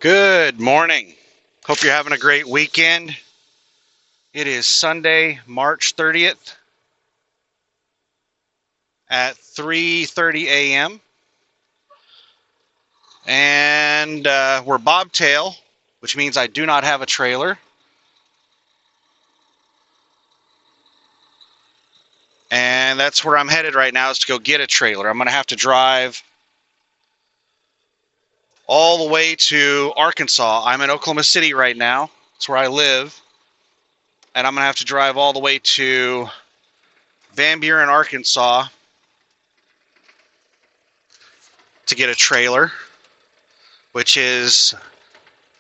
Good morning. Hope you're having a great weekend. It is Sunday, March 30th at 3:30 a.m. And we're bobtail, which means I do not have a trailer. And that's where I'm headed right now, is to go get a trailer. I'm going to have to drive all the way to Arkansas. I'm in Oklahoma City right now. That's where I live. And I'm going to have to drive all the way to Van Buren, Arkansas to get a trailer, which is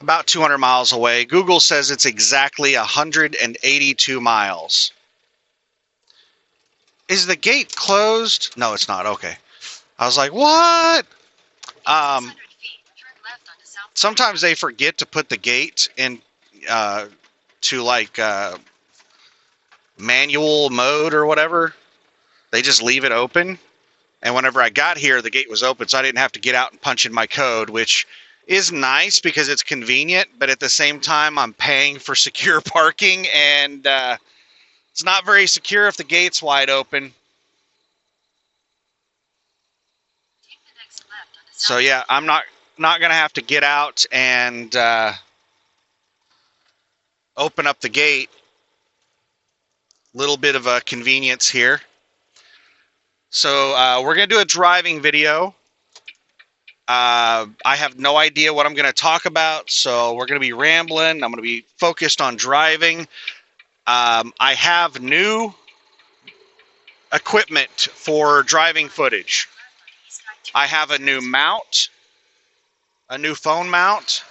about 200 miles away. Google says it's exactly 182 miles. Is the gate closed? No, it's not. Okay. I was like, what? Sometimes they forget to put the gate in to like manual mode or whatever. They just leave it open. And whenever I got here, the gate was open, so I didn't have to get out and punch in my code, which is nice because it's convenient, but at the same time, I'm paying for secure parking, and it's not very secure if the gate's wide open. So yeah, I'm not going to have to get out and open up the gate. Little bit of a convenience here. So we're going to do a driving video. I have no idea what I'm going to talk about, so we're going to be rambling. I'm going to be focused on driving. I have new equipment for driving footage. I have a new mount, a new phone mount,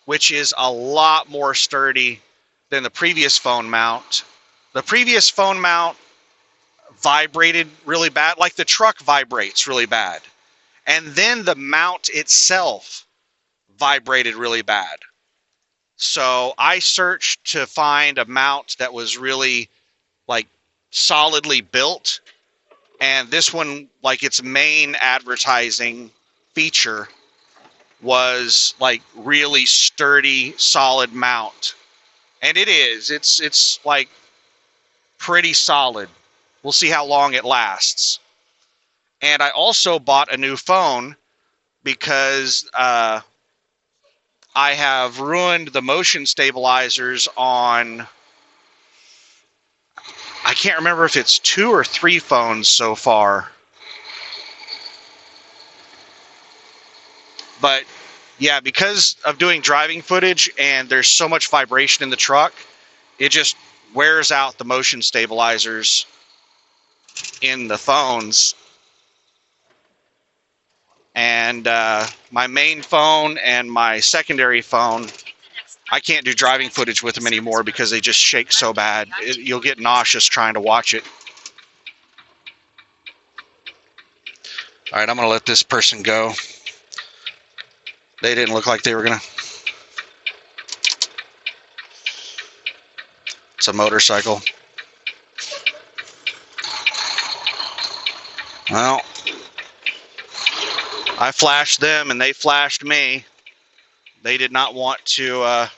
which is a lot more sturdy than the previous phone mount. The previous phone mount vibrated really bad, like the truck vibrates really bad. And then the mount itself vibrated really bad. So I searched to find a mount that was really like solidly built. And this one, like its main advertising feature was like really sturdy, solid mount. And it is. It's like pretty solid. We'll see how long it lasts. And I also bought a new phone because I have ruined the motion stabilizers on, I can't remember if it's 2 or 3 phones so far. But yeah, because of doing driving footage and there's so much vibration in the truck, it just wears out the motion stabilizers in the phones. And my main phone and my secondary phone, I can't do driving footage with them anymore because they just shake so bad. You'll get nauseous trying to watch it. All right, I'm going to let this person go. They didn't look like they were going to. It's a motorcycle. Well, I flashed them and they flashed me. They did not want to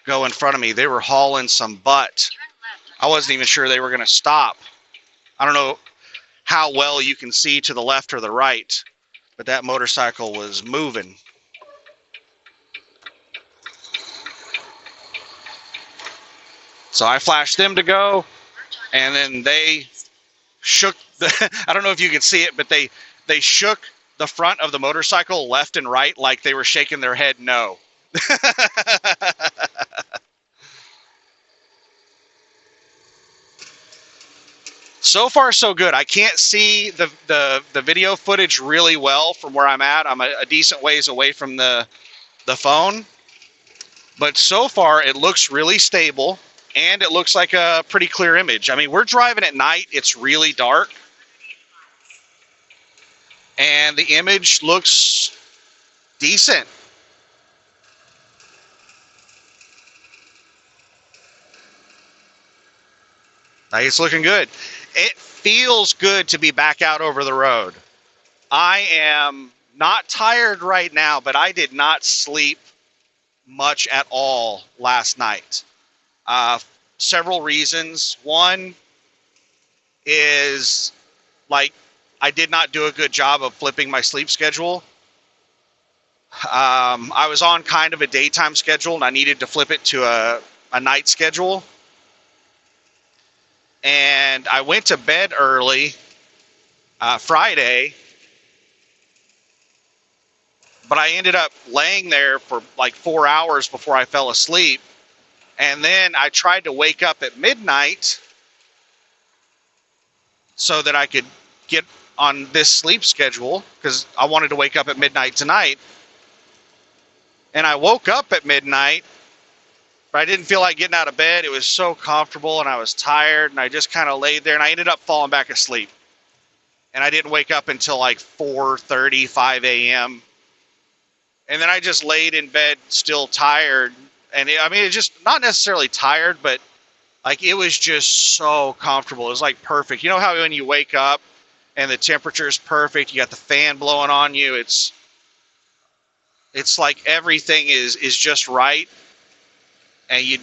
go in front of me. They were hauling some butt. I wasn't even sure they were going to stop. I don't know how well you can see to the left or the right, but that motorcycle was moving. So I flashed them to go, and then they shook the, I don't know if you can see it, but they shook the front of the motorcycle left and right like they were shaking their head no. So far, so good. I can't see the video footage really well from where I'm at. I'm a decent ways away from the phone. But so far, it looks really stable, and it looks like a pretty clear image. I mean, we're driving at night. It's really dark. And the image looks decent. Like, it's looking good. It feels good to be back out over the road. I am Not tired right now, but I did not sleep much at all last night. Uh, Several reasons. One is like I did not do a good job of flipping my sleep schedule. I was on kind of a daytime schedule and I needed to flip it to a night schedule. And I went to bed early Friday, but I ended up laying there for like 4 hours before I fell asleep. And then I tried to wake up at midnight so that I could get on this sleep schedule because I wanted to wake up at midnight tonight. And I woke up at midnight, but I didn't feel like getting out of bed. It was so comfortable and I was tired and I just kind of laid there and I ended up falling back asleep. And I didn't wake up until like 4:30, 5 a.m. And then I just laid in bed still tired. And it's just not necessarily tired, but like it was just so comfortable. It was like perfect. You know how when you wake up and the temperature is perfect, you got the fan blowing on you. It's like everything is just right. And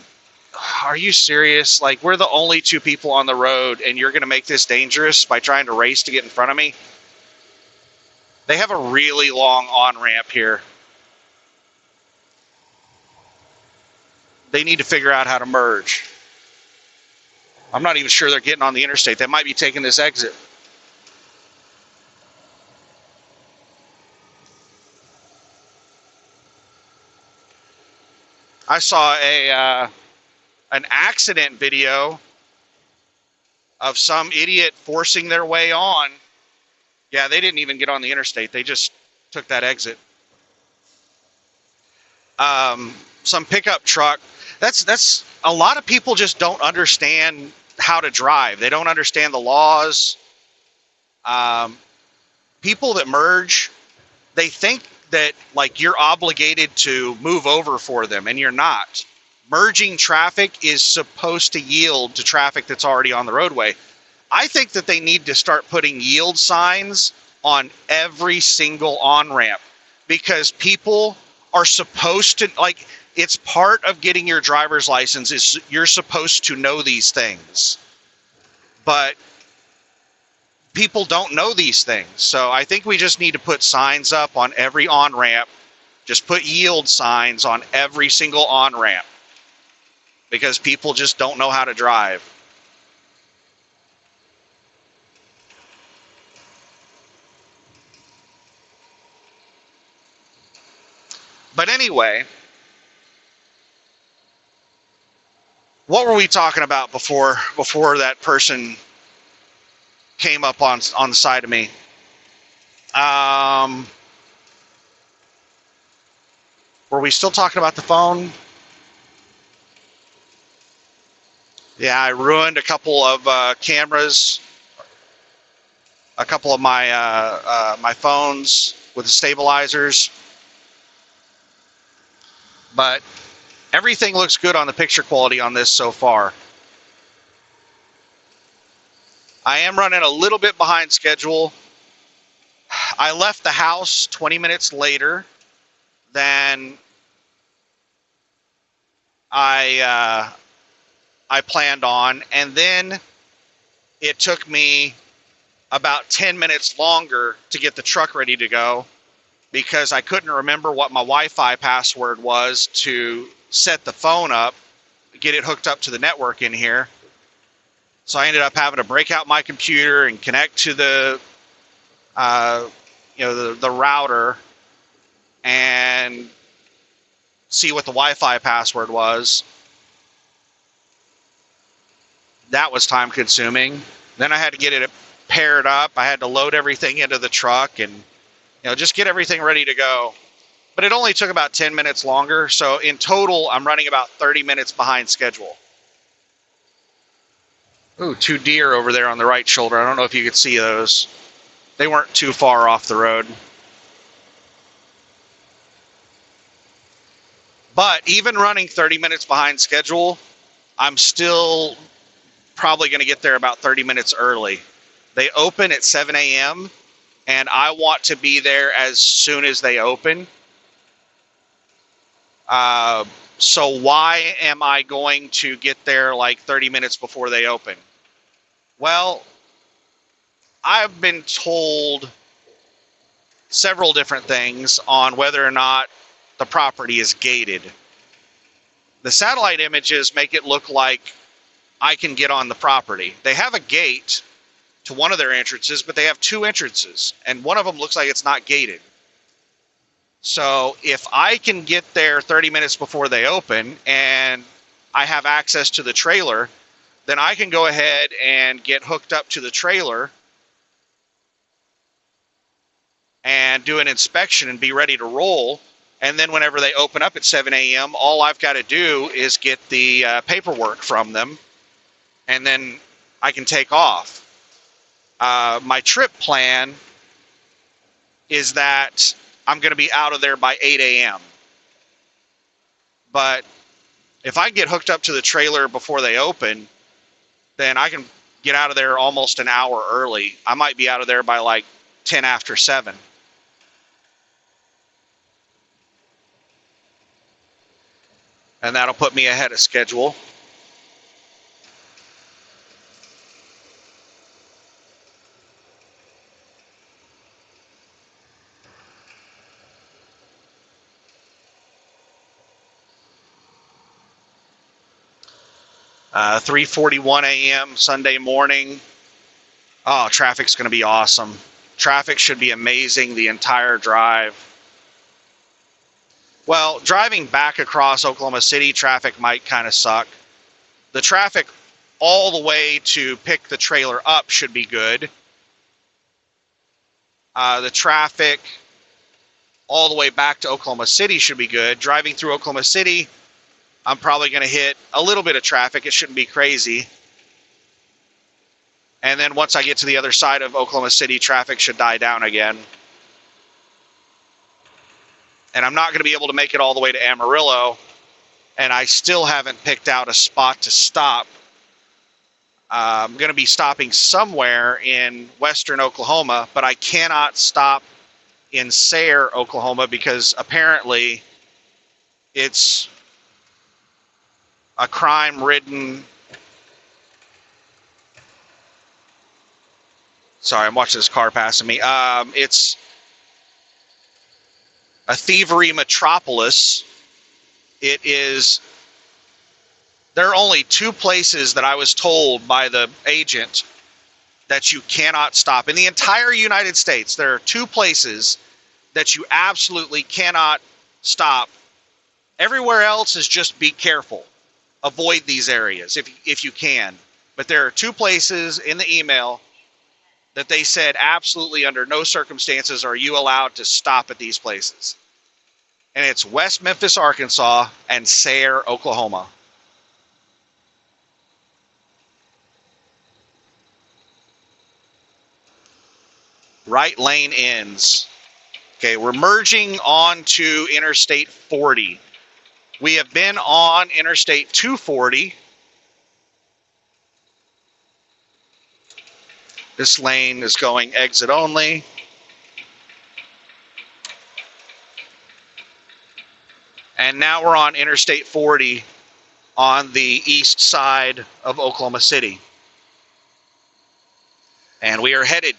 are you serious? Like we're the only two people on the road and you're going to make this dangerous by trying to race to get in front of me? They have a really long on-ramp here. They need to figure out how to merge. I'm not even sure they're getting on the interstate. They might be taking this exit. I saw an accident video of some idiot forcing their way on. Yeah, they didn't even get on the interstate. They just took that exit. Some pickup truck. That's a lot of people just don't understand how to drive. They don't understand the laws. People that merge, they think that like you're obligated to move over for them, and you're not. Merging traffic is supposed to yield to traffic that's already on the roadway. I think that they need to start putting yield signs on every single on-ramp because people are supposed to, like, it's part of getting your driver's license is you're supposed to know these things. But people don't know these things. So I think we just need to put signs up on every on-ramp. Just put yield signs on every single on-ramp because people just don't know how to drive. But anyway, what were we talking about before that person came up on the side of me? Were we still talking about the phone? Yeah, I ruined a couple of cameras, a couple of my phones with the stabilizers. But everything looks good on the picture quality on this so far. I am running a little bit behind schedule. I left the house 20 minutes later than I planned on, and then it took me about 10 minutes longer to get the truck ready to go because I couldn't remember what my Wi-Fi password was to set the phone up, get it hooked up to the network in here. So I ended up having to break out my computer and connect to the router and see what the Wi-Fi password was. That was time consuming. Then I had to get it paired up. I had to load everything into the truck and just get everything ready to go. But it only took about 10 minutes longer. So in total, I'm running about 30 minutes behind schedule. Ooh, 2 deer over there on the right shoulder. I don't know if you could see those. They weren't too far off the road. But even running 30 minutes behind schedule, I'm still probably going to get there about 30 minutes early. They open at 7 a.m. and I want to be there as soon as they open. So why am I going to get there like 30 minutes before they open? Well, I've been told several different things on whether or not the property is gated. The satellite images make it look like I can get on the property. They have a gate to one of their entrances, but they have two entrances, and one of them looks like it's not gated. So if I can get there 30 minutes before they open and I have access to the trailer, then I can go ahead and get hooked up to the trailer and do an inspection and be ready to roll. And then whenever they open up at 7 a.m., all I've got to do is get the paperwork from them, and then I can take off. My trip plan is that I'm going to be out of there by 8 a.m. But if I get hooked up to the trailer before they open, then I can get out of there almost an hour early. I might be out of there by like 10 after 7. And that'll put me ahead of schedule. Uh, 3:41 a.m. Sunday morning. Oh, traffic's going to be awesome. Traffic should be amazing the entire drive. Well, driving back across Oklahoma City, traffic might kind of suck. The traffic all the way to pick the trailer up should be good. The traffic all the way back to Oklahoma City should be good. Driving through Oklahoma City, I'm probably going to hit a little bit of traffic. It shouldn't be crazy. And then once I get to the other side of Oklahoma City, traffic should die down again. And I'm not going to be able to make it all the way to Amarillo, and I still haven't picked out a spot to stop. I'm going to be stopping somewhere in western Oklahoma, but I cannot stop in Sayre, Oklahoma, because apparently it's a crime-ridden... Sorry, I'm watching this car passing me. It's a thievery metropolis. It is... There are only two places that I was told by the agent that you cannot stop. In the entire United States, there are two places that you absolutely cannot stop. Everywhere else is just be careful. Avoid these areas if you can. But there are two places in the email that they said absolutely under no circumstances are you allowed to stop at these places. And it's West Memphis, Arkansas, and Sayre, Oklahoma. Right lane ends. Okay, we're merging onto Interstate 40. We have been on Interstate 240. This lane is going exit only. And now we're on Interstate 40 on the east side of Oklahoma City. And we are headed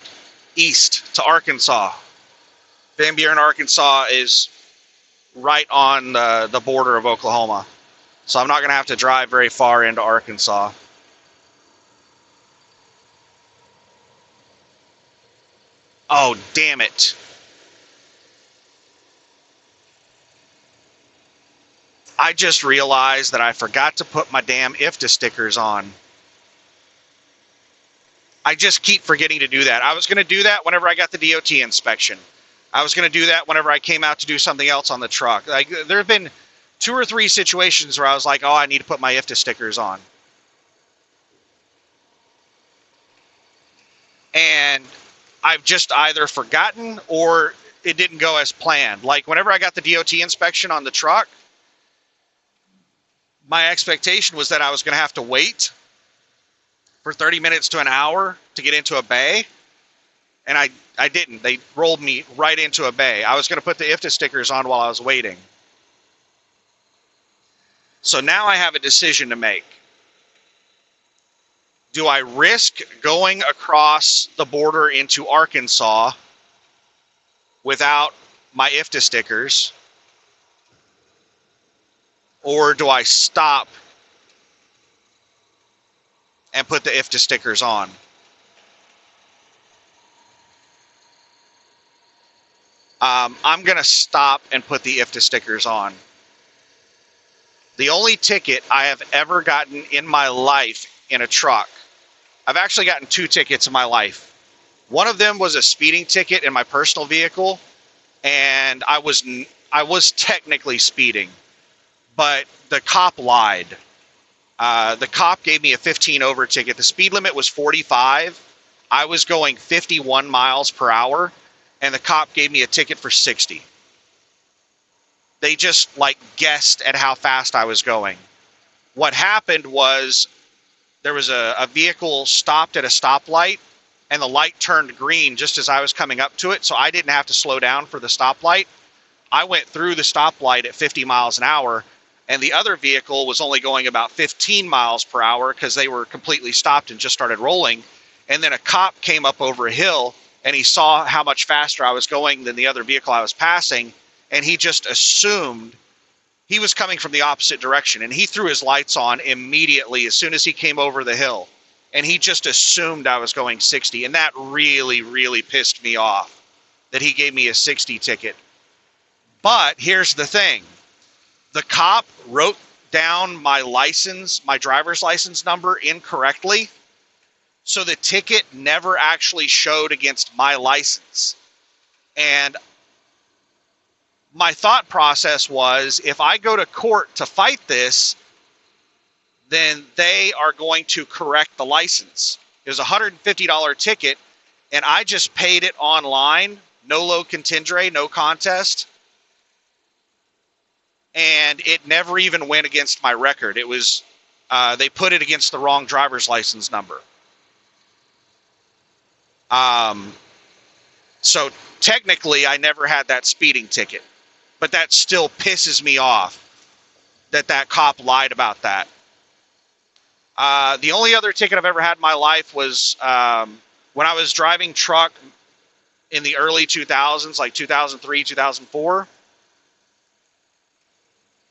east to Arkansas. Van Buren, Arkansas is right on the border of Oklahoma. So I'm not going to have to drive very far into Arkansas. Oh, damn it. I just realized that I forgot to put my damn IFTA stickers on. I just keep forgetting to do that. I was going to do that whenever I got the DOT inspection. I was going to do that whenever I came out to do something else on the truck. Like, there have been 2 or 3 situations where I was like, oh, I need to put my IFTA stickers on. And I've just either forgotten or it didn't go as planned. Like, whenever I got the DOT inspection on the truck, my expectation was that I was going to have to wait for 30 minutes to an hour to get into a bay. And I didn't. They rolled me right into a bay. I was going to put the IFTA stickers on while I was waiting. So now I have a decision to make. Do I risk going across the border into Arkansas without my IFTA stickers? Or do I stop and put the IFTA stickers on? I'm going to stop and put the IFTA stickers on. The only ticket I have ever gotten in my life in a truck, I've actually gotten 2 tickets in my life. One of them was a speeding ticket in my personal vehicle, and I was technically speeding, but the cop lied. The cop gave me a 15 over ticket. The speed limit was 45. I was going 51 miles per hour, and the cop gave me a ticket for 60. They just like guessed at how fast I was going. What happened was there was a vehicle stopped at a stoplight, and the light turned green just as I was coming up to it, so I didn't have to slow down for the stoplight. I went through the stoplight at 50 miles an hour, and the other vehicle was only going about 15 miles per hour because they were completely stopped and just started rolling. And then a cop came up over a hill, and he saw how much faster I was going than the other vehicle I was passing, and he just assumed he was coming from the opposite direction, and he threw his lights on immediately as soon as he came over the hill, and he just assumed I was going 60, and that really, really pissed me off that he gave me a 60 ticket. But here's the thing. The cop wrote down my license, my driver's license number incorrectly, so the ticket never actually showed against my license. And my thought process was, if I go to court to fight this, then they are going to correct the license. It was a $150 ticket, and I just paid it online, no low contingere, no contest, and it never even went against my record. It was, they put it against the wrong driver's license number. So technically, I never had that speeding ticket. But that still pisses me off that that cop lied about that. The only other ticket I've ever had in my life was when I was driving truck in the early 2000s, like 2003, 2004.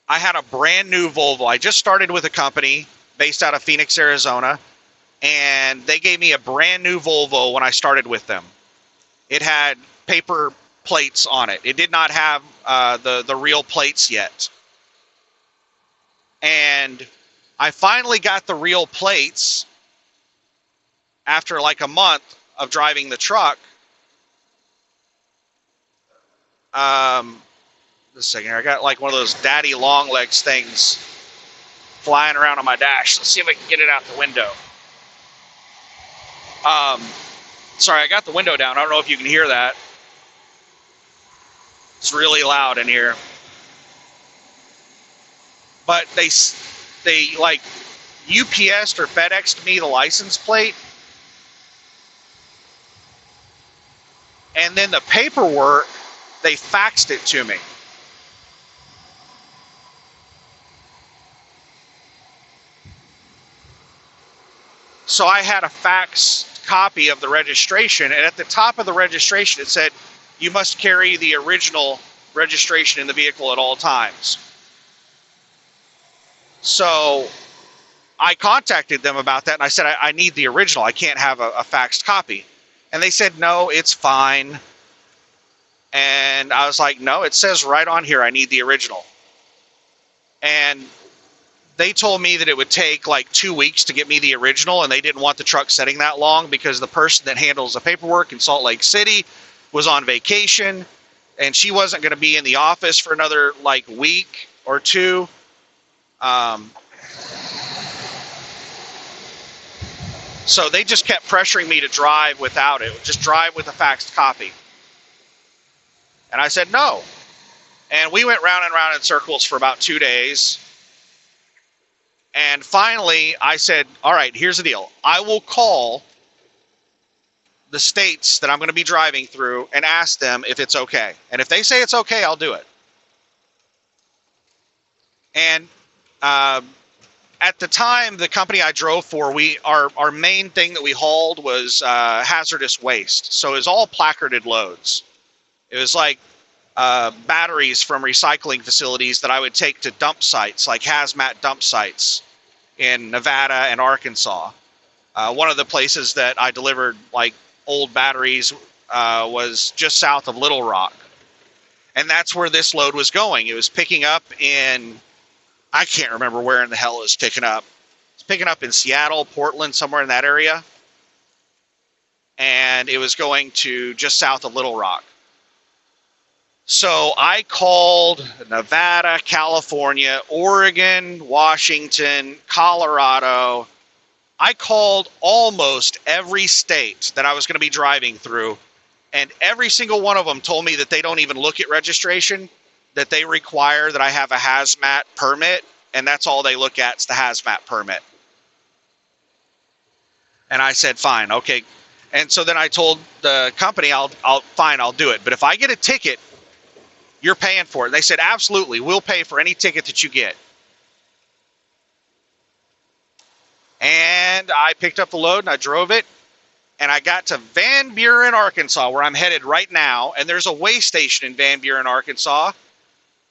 I had a brand new Volvo. I just started with a company based out of Phoenix, Arizona, and they gave me a brand new Volvo when I started with them. It had paper plates on it. It did not have the real plates yet. And I finally got the real plates after like a month of driving the truck. Just a second here. I got like one of those daddy long legs things flying around on my dash. Let's see if I can get it out the window. Sorry, I got the window down. I don't know if you can hear that. It's really loud in here. But they like UPS'd or FedEx'd me the license plate. And then the paperwork, they faxed it to me. So I had a faxed copy of the registration, and at the top of the registration it said, you must carry the original registration in the vehicle at all times. So I contacted them about that, and I said, I need the original. I can't have a faxed copy. And they said, no, it's fine. And I was like, no, it says right on here, I need the original. And they told me that it would take like 2 weeks to get me the original, and they didn't want the truck sitting that long because the person that handles the paperwork in Salt Lake City was on vacation, and she wasn't going to be in the office for another like week or two. So they just kept pressuring me to drive without it, just drive with a faxed copy. And I said no. And we went round and round in circles for about 2 days. And finally, I said, all right, here's the deal. I will call the states that I'm going to be driving through and ask them if it's okay. And if they say it's okay, I'll do it. And at the time, the company I drove for, our main thing that we hauled was hazardous waste. So it was all placarded loads. It was like batteries from recycling facilities that I would take to dump sites, like hazmat dump sites in Nevada and Arkansas. One of the places that I delivered like old batteries was just south of Little Rock. And that's where this load was going. It was picking up in, I can't remember where in the hell it was picking up. It's picking up in Seattle, Portland, somewhere in that area. And it was going to just south of Little Rock. So I called Nevada, California, Oregon, Washington, Colorado. I called almost every state that I was going to be driving through, and every single one of them told me that they don't even look at registration, that they require that I have a hazmat permit, and that's all they look at is the hazmat permit. And I said, fine, okay. And so then I told the company, I'll do it. But if I get a ticket, you're paying for it. They said, absolutely, we'll pay for any ticket that you get. And I picked up the load and I drove it. And I got to Van Buren, Arkansas, where I'm headed right now. And there's a way station in Van Buren, Arkansas.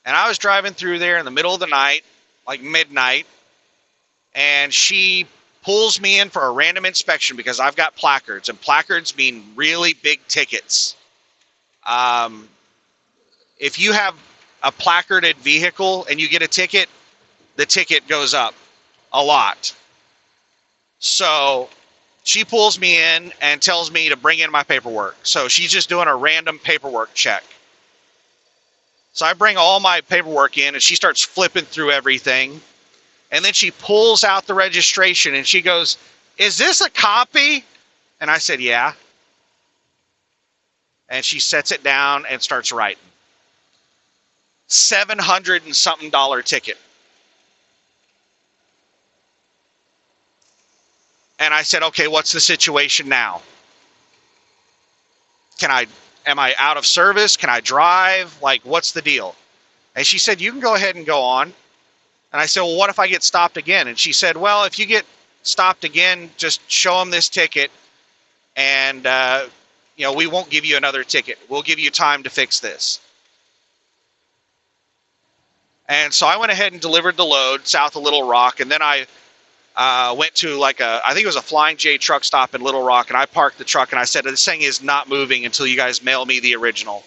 And I was driving through there in the middle of the night, like midnight. And she pulls me in for a random inspection because I've got placards. And placards mean really big tickets. If you have a placarded vehicle and you get a ticket, the ticket goes up a lot. So she pulls me in and tells me to bring in my paperwork. So she's just doing a random paperwork check. So I bring all my paperwork in and she starts flipping through everything. And then she pulls out the registration and she goes, "Is this a copy?" And I said, "Yeah." And she sets it down and starts writing. $700 and something ticket. And I said, okay, what's the situation now? Am I out of service? Can I drive? Like, what's the deal? And she said, you can go ahead and go on. And I said, well, what if I get stopped again? And she said, well, if you get stopped again, just show them this ticket and, we won't give you another ticket. We'll give you time to fix this. And so I went ahead and delivered the load south of Little Rock. And then I went to I think it was a Flying J truck stop in Little Rock. And I parked the truck and I said, this thing is not moving until you guys mail me the original.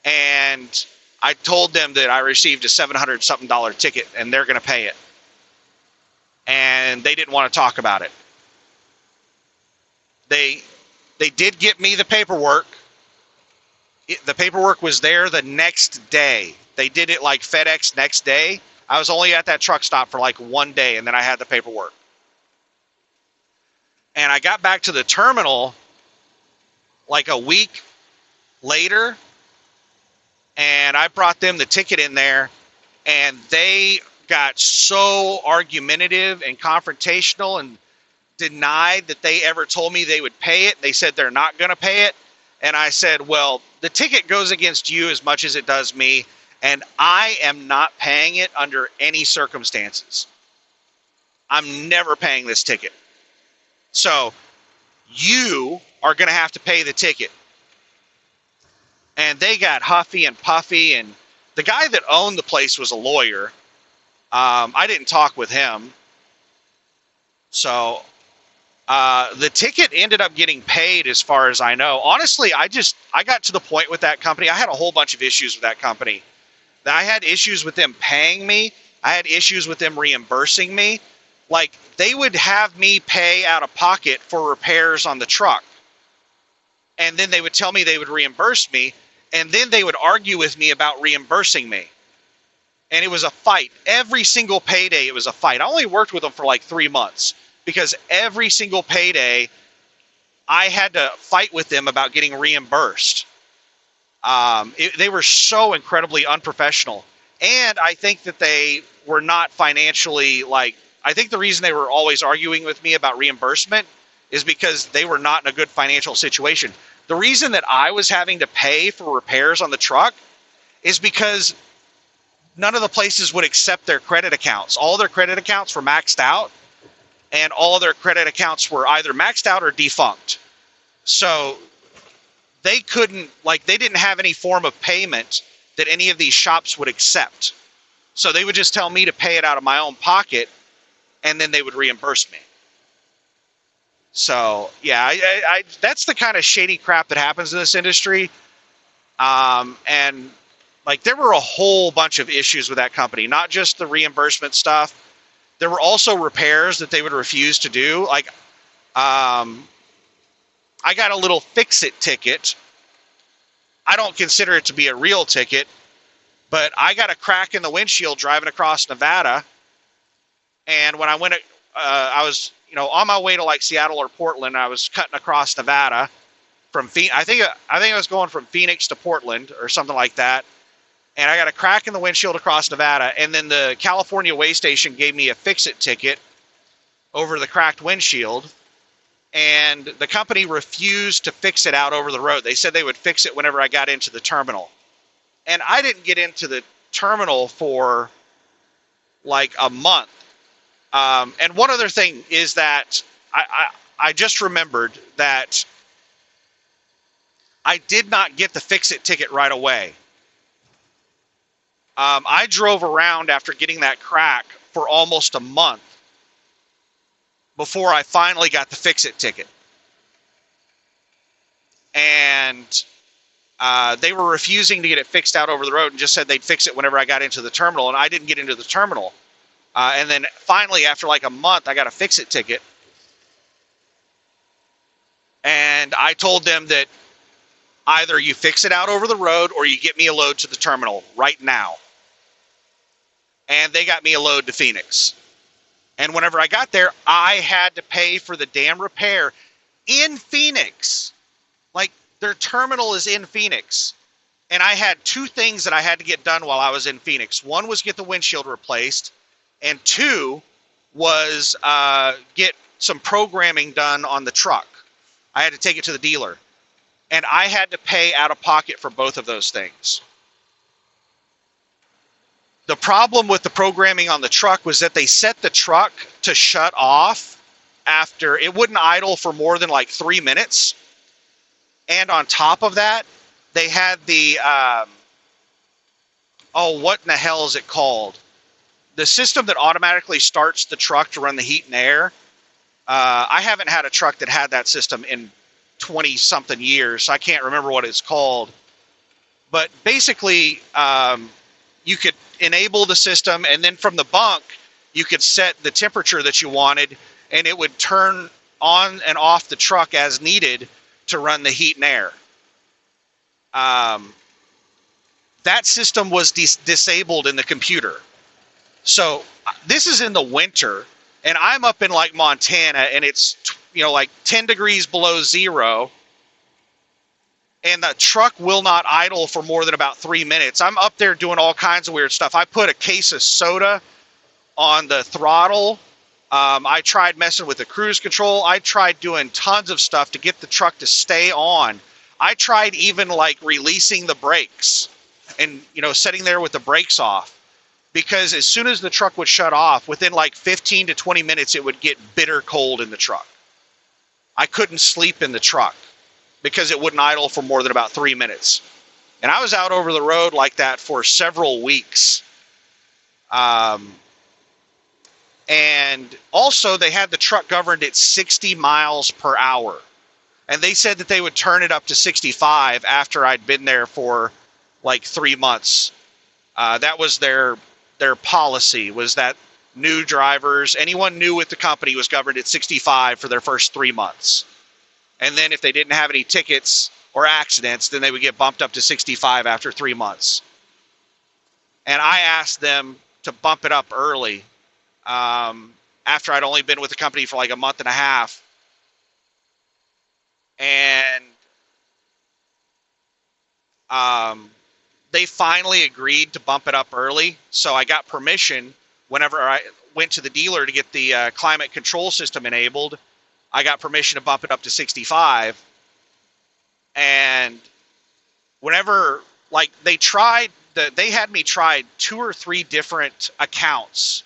And I told them that I received a $700 something ticket and they're going to pay it. And they didn't want to talk about it. They did get me the paperwork. The paperwork was there the next day. They did it like FedEx next day. I was only at that truck stop for like one day, and then I had the paperwork. And I got back to the terminal like a week later, and I brought them the ticket in there, and they got so argumentative and confrontational and denied that they ever told me they would pay it. They said they're not going to pay it. And I said, well, the ticket goes against you as much as it does me, and I am not paying it under any circumstances. I'm never paying this ticket. So you are going to have to pay the ticket. And they got huffy and puffy, and the guy that owned the place was a lawyer. I didn't talk with him. So the ticket ended up getting paid as far as I know. Honestly, I got to the point with that company. I had a whole bunch of issues with that company. I had issues with them paying me. I had issues with them reimbursing me. Like, they would have me pay out of pocket for repairs on the truck. And then they would tell me they would reimburse me. And then they would argue with me about reimbursing me. And it was a fight. Every single payday, it was a fight. I only worked with them for like 3 months. Because every single payday, I had to fight with them about getting reimbursed. They were so incredibly unprofessional. And I think that they were not financially, I think the reason they were always arguing with me about reimbursement is because they were not in a good financial situation. The reason that I was having to pay for repairs on the truck is because none of the places would accept their credit accounts. All their credit accounts were maxed out, and all their credit accounts were either maxed out or defunct. So they couldn't, like, they didn't have any form of payment that any of these shops would accept. So they would just tell me to pay it out of my own pocket, and then they would reimburse me. So, yeah, that's the kind of shady crap that happens in this industry. And, like, there were a whole bunch of issues with that company, not just the reimbursement stuff. There were also repairs that they would refuse to do. Like, I got a little fix-it ticket. I don't consider it to be a real ticket, but I got a crack in the windshield driving across Nevada. And when I went, I was, on my way to like Seattle or Portland. I was cutting across Nevada from I think I was going from Phoenix to Portland or something like that. And I got a crack in the windshield across Nevada. And then the California Way Station gave me a fix-it ticket over the cracked windshield. And the company refused to fix it out over the road. They said they would fix it whenever I got into the terminal. And I didn't get into the terminal for like a month. And one other thing is that I just remembered that I did not get the fix-it ticket right away. I drove around after getting that crack for almost a month before I finally got the fix-it ticket. And they were refusing to get it fixed out over the road and just said they'd fix it whenever I got into the terminal, and I didn't get into the terminal. And then finally, after like a month, I got a fix-it ticket. And I told them that either you fix it out over the road or you get me a load to the terminal right now. And they got me a load to Phoenix. And whenever I got there, I had to pay for the damn repair in Phoenix. Like, their terminal is in Phoenix. And I had two things that I had to get done while I was in Phoenix. One was get the windshield replaced. And two was get some programming done on the truck. I had to take it to the dealer. And I had to pay out of pocket for both of those things. The problem with the programming on the truck was that they set the truck to shut off after it wouldn't idle for more than like 3 minutes. And on top of that, they had the, what in the hell is it called? The system that automatically starts the truck to run the heat and air. I haven't had a truck that had that system in 20-something years, so I can't remember what it's called. But basically, you could enable the system, and then from the bunk, you could set the temperature that you wanted, and it would turn on and off the truck as needed to run the heat and air. That system was disabled in the computer. So this is in the winter, and I'm up in like Montana, and it's like 10 degrees below zero, and the truck will not idle for more than about 3 minutes. I'm up there doing all kinds of weird stuff. I put a case of soda on the throttle. I tried messing with the cruise control. I tried doing tons of stuff to get the truck to stay on. I tried even like releasing the brakes and sitting there with the brakes off. Because as soon as the truck would shut off, within like 15 to 20 minutes, it would get bitter cold in the truck. I couldn't sleep in the truck because it wouldn't idle for more than about 3 minutes. And I was out over the road like that for several weeks. And also, they had the truck governed at 60 miles per hour. And they said that they would turn it up to 65 after I'd been there for like 3 months. That was their policy, was that new drivers, anyone new with the company, was governed at 65 for their first 3 months. And then if they didn't have any tickets or accidents, then they would get bumped up to 65 after 3 months. And I asked them to bump it up early after I'd only been with the company for like a month and a half. And they finally agreed to bump it up early. So I got permission whenever I went to the dealer to get the climate control system enabled. I got permission to bump it up to 65. And whenever, like, they had me try 2 or 3 different accounts,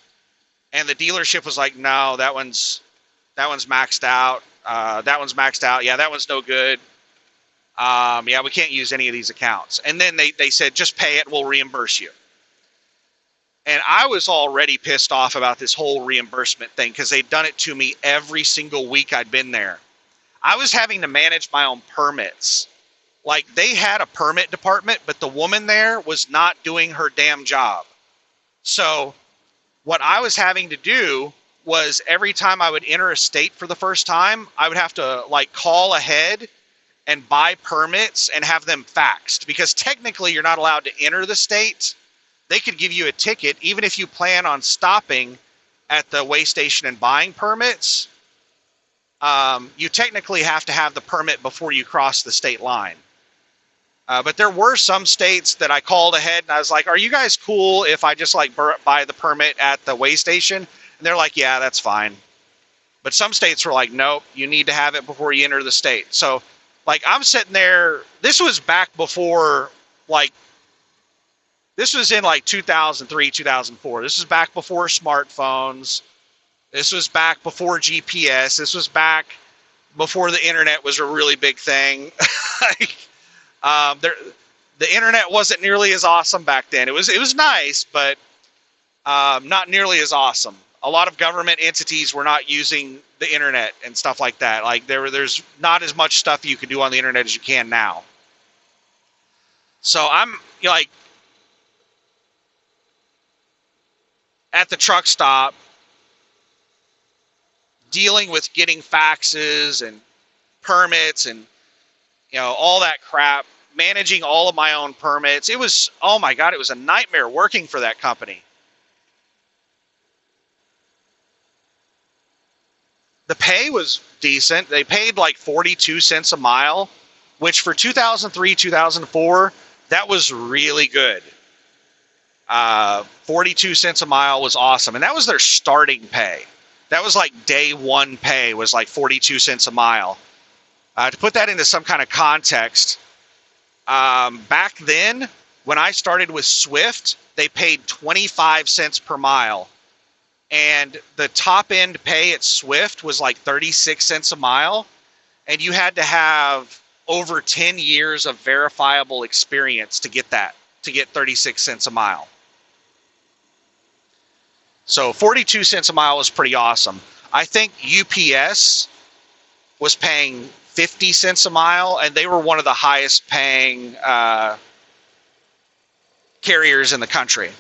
and the dealership was like, no, that one's maxed out. That one's maxed out. Yeah, that one's no good. Yeah, we can't use any of these accounts. And then they said, just pay it, we'll reimburse you. And I was already pissed off about this whole reimbursement thing because they'd done it to me every single week I'd been there. I was having to manage my own permits. Like, they had a permit department, but the woman there was not doing her damn job. So what I was having to do was every time I would enter a state for the first time, I would have to, like, call ahead and buy permits and have them faxed, because technically you're not allowed to enter the state. They could give you a ticket even if you plan on stopping at the weigh station and buying permits. You technically have to have the permit before you cross the state line. But there were some states that I called ahead and I was like, are you guys cool if I just like buy the permit at the weigh station? And they're like, yeah, that's fine. But some states were like, nope, you need to have it before you enter the state. So like, I'm sitting there, this was back before, like, this was in like 2003, 2004. This was back before smartphones. This was back before GPS. This was back before the internet was a really big thing. The internet wasn't nearly as awesome back then. It was nice, but not nearly as awesome. A lot of government entities were not using the internet and stuff like that. Like there's not as much stuff you can do on the internet as you can now. So I'm like at the truck stop dealing with getting faxes and permits and, you know, all that crap, managing all of my own permits. It was, oh my God, it was a nightmare working for that company. The pay was decent. They paid like 42 cents a mile, which for 2003, 2004, that was really good. 42 cents a mile was awesome. And that was their starting pay. That was like day one pay was like 42 cents a mile. To put that into some kind of context, back then, when I started with Swift, they paid 25 cents per mile. And the top end pay at Swift was like 36 cents a mile. And you had to have over 10 years of verifiable experience to get that, to get 36 cents a mile. So 42 cents a mile was pretty awesome. I think UPS was paying 50 cents a mile, and they were one of the highest paying carriers in the country.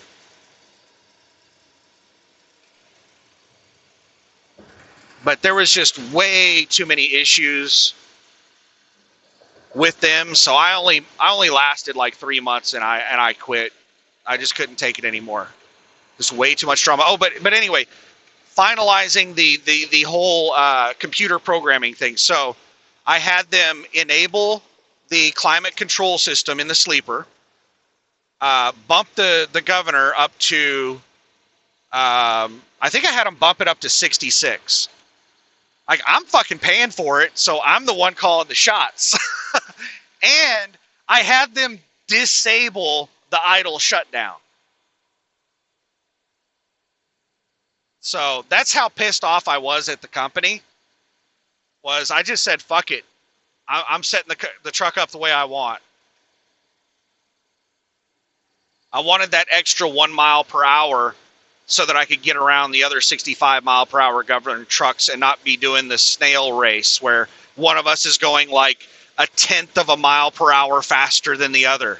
But there was just way too many issues with them, so I only lasted like 3 months, and I quit. I just couldn't take it anymore. There's way too much drama. Oh, but anyway, finalizing the whole computer programming thing. So I had them enable the climate control system in the sleeper, bump the governor up to, I think I had them bump it up to 66. Like, I'm fucking paying for it, so I'm the one calling the shots. And I had them disable the idle shutdown. So that's how pissed off I was at the company. Was I just said, fuck it. I'm setting the truck up the way I want. I wanted that extra 1 mile per hour so that I could get around the other 65 mile per hour government trucks and not be doing the snail race where one of us is going like a tenth of a mile per hour faster than the other.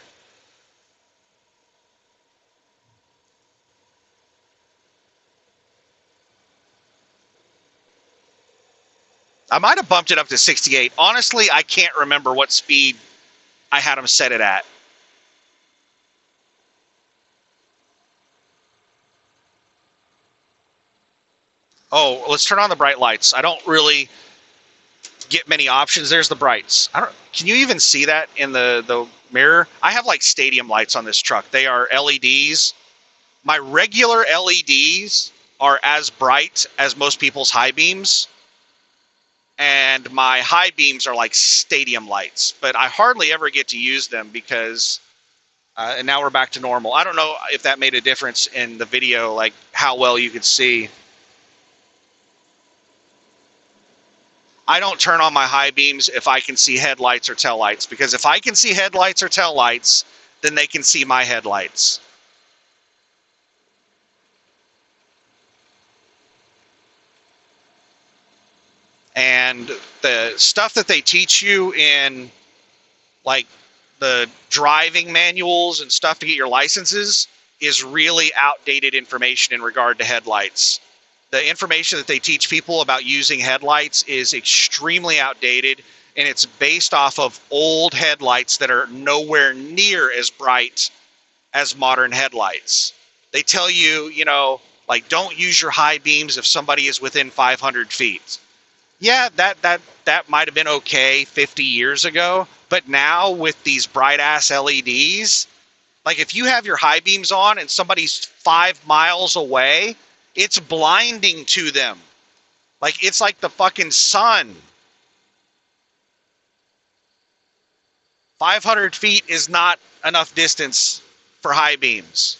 I might have bumped it up to 68. Honestly, I can't remember what speed I had them set it at. Oh, let's turn on the bright lights. I don't really get many options. There's the brights. Can you even see that in the mirror? I have like stadium lights on this truck. They are LEDs. My regular LEDs are as bright as most people's high beams. and my high beams are like stadium lights, but I hardly ever get to use them because, and now we're back to normal. I don't know if that made a difference in the video, like how well you could see. I don't turn on my high beams if I can see headlights or taillights, because if I can see headlights or taillights, then they can see my headlights. And the stuff that they teach you in like the driving manuals and stuff to get your licenses is really outdated information in regard to headlights. The information that they teach people about using headlights is extremely outdated, and it's based off of old headlights that are nowhere near as bright as modern headlights. They tell you, you know, like, don't use your high beams if somebody is within 500 feet. Yeah, that might have been okay 50 years ago, but now with these bright ass LEDs, like if you have your high beams on and somebody's 5 miles away, it's blinding to them. Like it's like the fucking sun. 500 feet is not enough distance for high beams.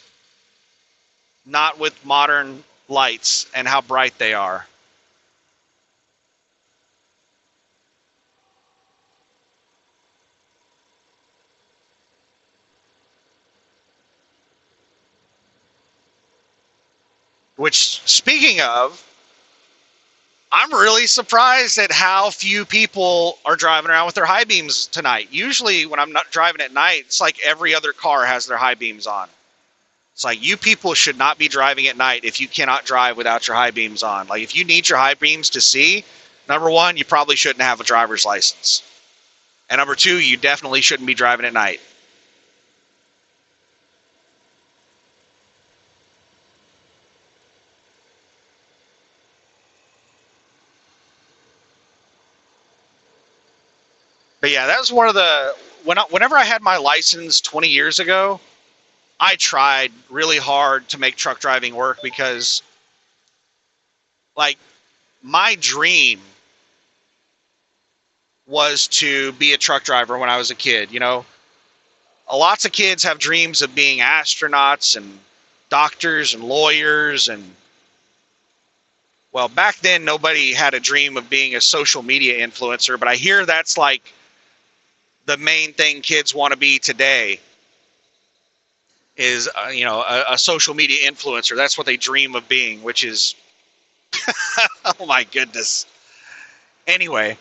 Not with modern lights and how bright they are. Which, speaking of, I'm really surprised at how few people are driving around with their high beams tonight. Usually when I'm not driving at night, it's like every other car has their high beams on. It's like, you people should not be driving at night if you cannot drive without your high beams on. Like, if you need your high beams to see, number one, you probably shouldn't have a driver's license. And number two, you definitely shouldn't be driving at night. But yeah, that was one of the, whenever I had my license 20 years ago, I tried really hard to make truck driving work because, like, my dream was to be a truck driver when I was a kid. You know, lots of kids have dreams of being astronauts and doctors and lawyers. And, well, back then nobody had a dream of being a social media influencer, but I hear that's like the main thing kids want to be today is, you know, a social media influencer. That's what they dream of being, which is, oh my goodness. Anyway,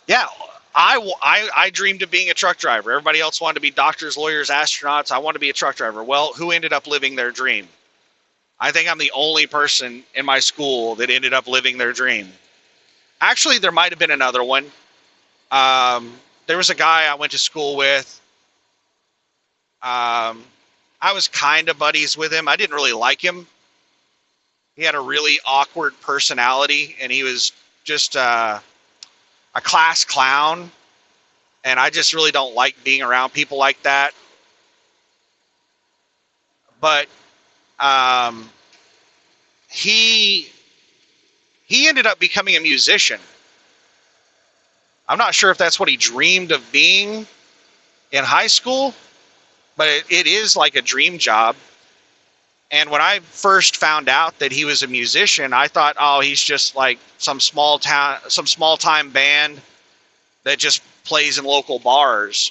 yeah, I dreamed of being a truck driver. Everybody else wanted to be doctors, lawyers, astronauts. I wanted to be a truck driver. Well, who ended up living their dream? I think I'm the only person in my school that ended up living their dream. Actually, there might have been another one. There was a guy I went to school with. I was kind of buddies with him. I didn't really like him. He had a really awkward personality, and he was just a class clown. And I just really don't like being around people like that. But he ended up becoming a musician. I'm not sure if that's what he dreamed of being in high school, but it is like a dream job. And when I first found out that he was a musician, I thought, oh, he's just like some small time band that just plays in local bars.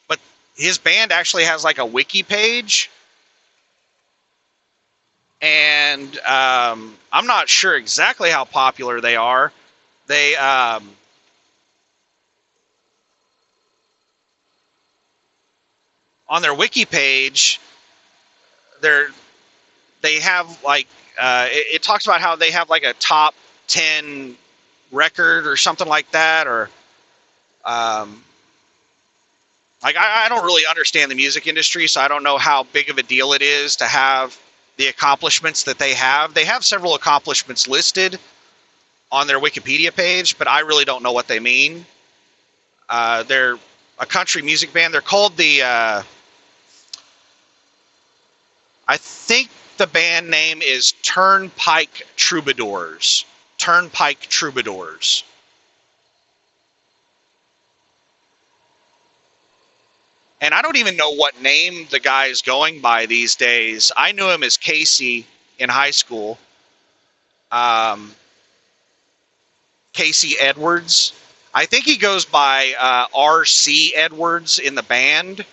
But his band actually has like a wiki page. And I'm not sure exactly how popular they are. They on their wiki page, they have like it talks about how they have like a top 10 record or something like that, or like I don't really understand the music industry, so I don't know how big of a deal it is to have the accomplishments that they have. They have several accomplishments listed on their Wikipedia page, but I really don't know what they mean. They're a country music band. They're called the I think the band name is Turnpike Troubadours. Turnpike Troubadours. And I don't even know what name the guy is going by these days. I knew him as Casey in high school. Um, Casey Edwards. I think he goes by R.C. Edwards in the band.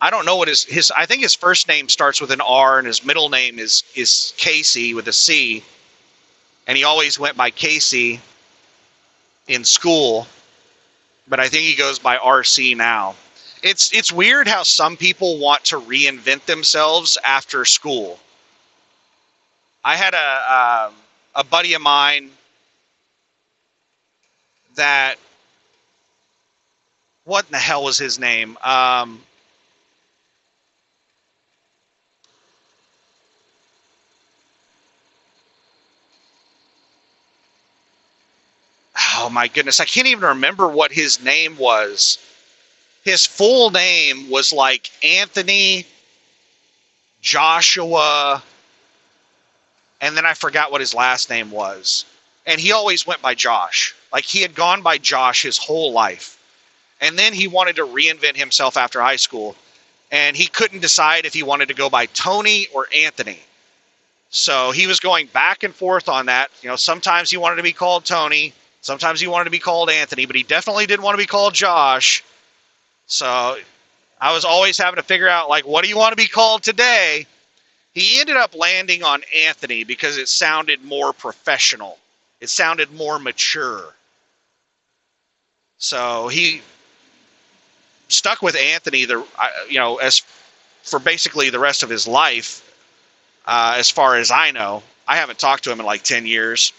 I don't know what his I think his first name starts with an R and his middle name is Casey with a C. And he always went by Casey in school, but I think he goes by RC now. It's weird how some people want to reinvent themselves after school. I had a buddy of mine that, what in the hell was his name? Oh my goodness, I can't even remember what his name was. His full name was like Anthony Joshua, and then I forgot what his last name was. And he always went by Josh. Like he had gone by Josh his whole life. And then he wanted to reinvent himself after high school. And he couldn't decide if he wanted to go by Tony or Anthony. So he was going back and forth on that. You know, sometimes he wanted to be called Tony. Sometimes he wanted to be called Anthony. But he definitely didn't want to be called Josh. So I was always having to figure out, like, what do you want to be called today? He ended up landing on Anthony because it sounded more professional. It sounded more mature. So he stuck with Anthony, as for basically the rest of his life, as far as I know. I haven't talked to him in like 10 years.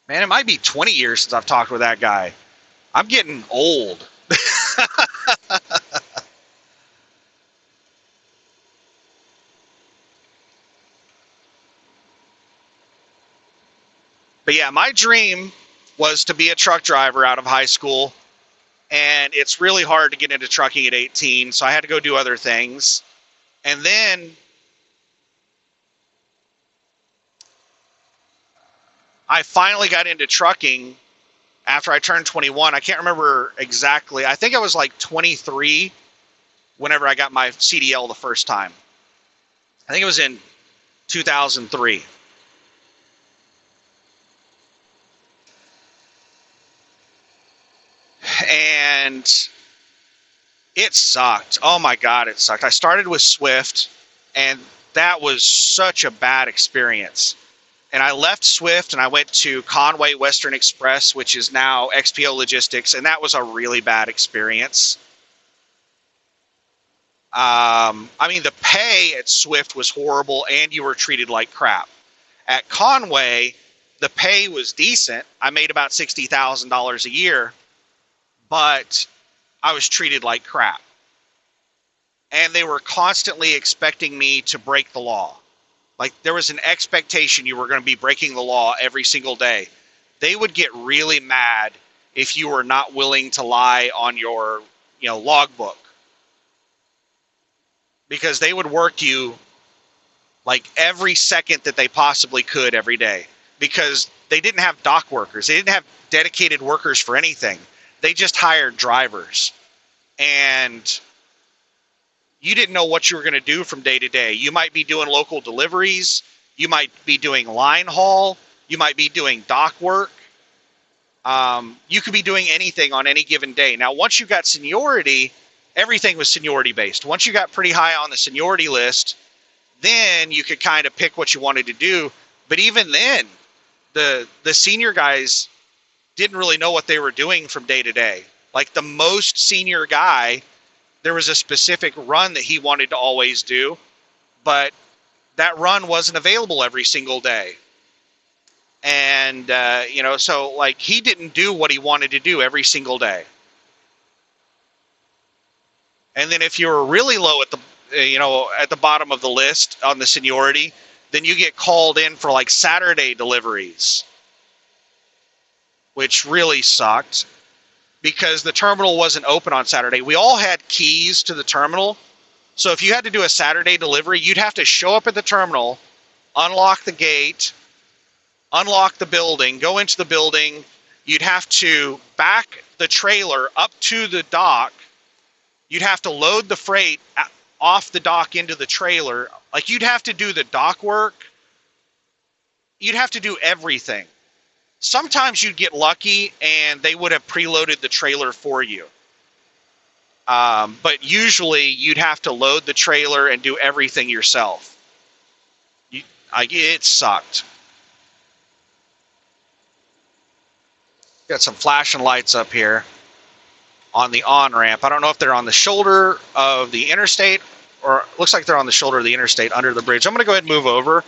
Man, it might be 20 years since I've talked with that guy. I'm getting old. But yeah, my dream was to be a truck driver out of high school. And it's really hard to get into trucking at 18, so I had to go do other things. And then I finally got into trucking after I turned 21. I can't remember exactly. I think I was like 23 whenever I got my CDL the first time. I think it was in 2003. And it sucked. Oh my God, it sucked. I started with Swift, and that was such a bad experience. And I left Swift and I went to Conway Western Express, which is now XPO Logistics, and that was a really bad experience. I mean, the pay at Swift was horrible, and you were treated like crap. At Conway, the pay was decent. I made about $60,000 a year, but I was treated like crap. And they were constantly expecting me to break the law. Like, there was an expectation you were going to be breaking the law every single day. They would get really mad if you were not willing to lie on your, logbook. Because they would work you like every second that they possibly could every day. Because they didn't have dock workers. They didn't have dedicated workers for anything. They just hired drivers. And you didn't know what you were going to do from day to day. You might be doing local deliveries. You might be doing line haul. You might be doing dock work. You could be doing anything on any given day. Now, once you got seniority, everything was seniority based. Once you got pretty high on the seniority list, then you could kind of pick what you wanted to do. But even then, the senior guys didn't really know what they were doing from day to day. Like the most senior guy, there was a specific run that he wanted to always do, but that run wasn't available every single day. And, so like he didn't do what he wanted to do every single day. And then if you were really low at the bottom of the list on the seniority, then you get called in for like Saturday deliveries, which really sucked because the terminal wasn't open on Saturday. We all had keys to the terminal. So if you had to do a Saturday delivery, you'd have to show up at the terminal, unlock the gate, unlock the building, go into the building. You'd have to back the trailer up to the dock. You'd have to load the freight off the dock into the trailer. Like, you'd have to do the dock work. You'd have to do everything. Sometimes you'd get lucky and they would have preloaded the trailer for you. But usually you'd have to load the trailer and do everything yourself. It sucked. Got some flashing lights up here on the on-ramp. I don't know if they're on the shoulder of the interstate, or it looks like they're on the shoulder of the interstate under the bridge. I'm going to go ahead and move over.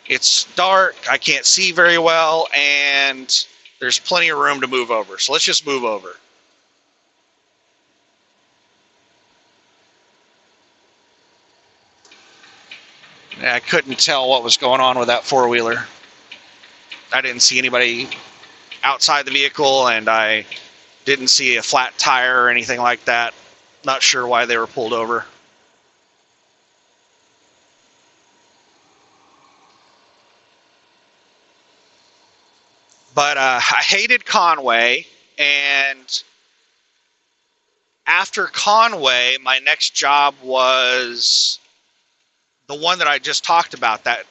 It's dark. I can't see very well, and there's plenty of room to move over. So let's just move over. I couldn't tell what was going on with that four-wheeler. I didn't see anybody outside the vehicle, and I didn't see a flat tire or anything like that. Not sure why they were pulled over. But I hated Conway, and after Conway, my next job was the one that I just talked about, that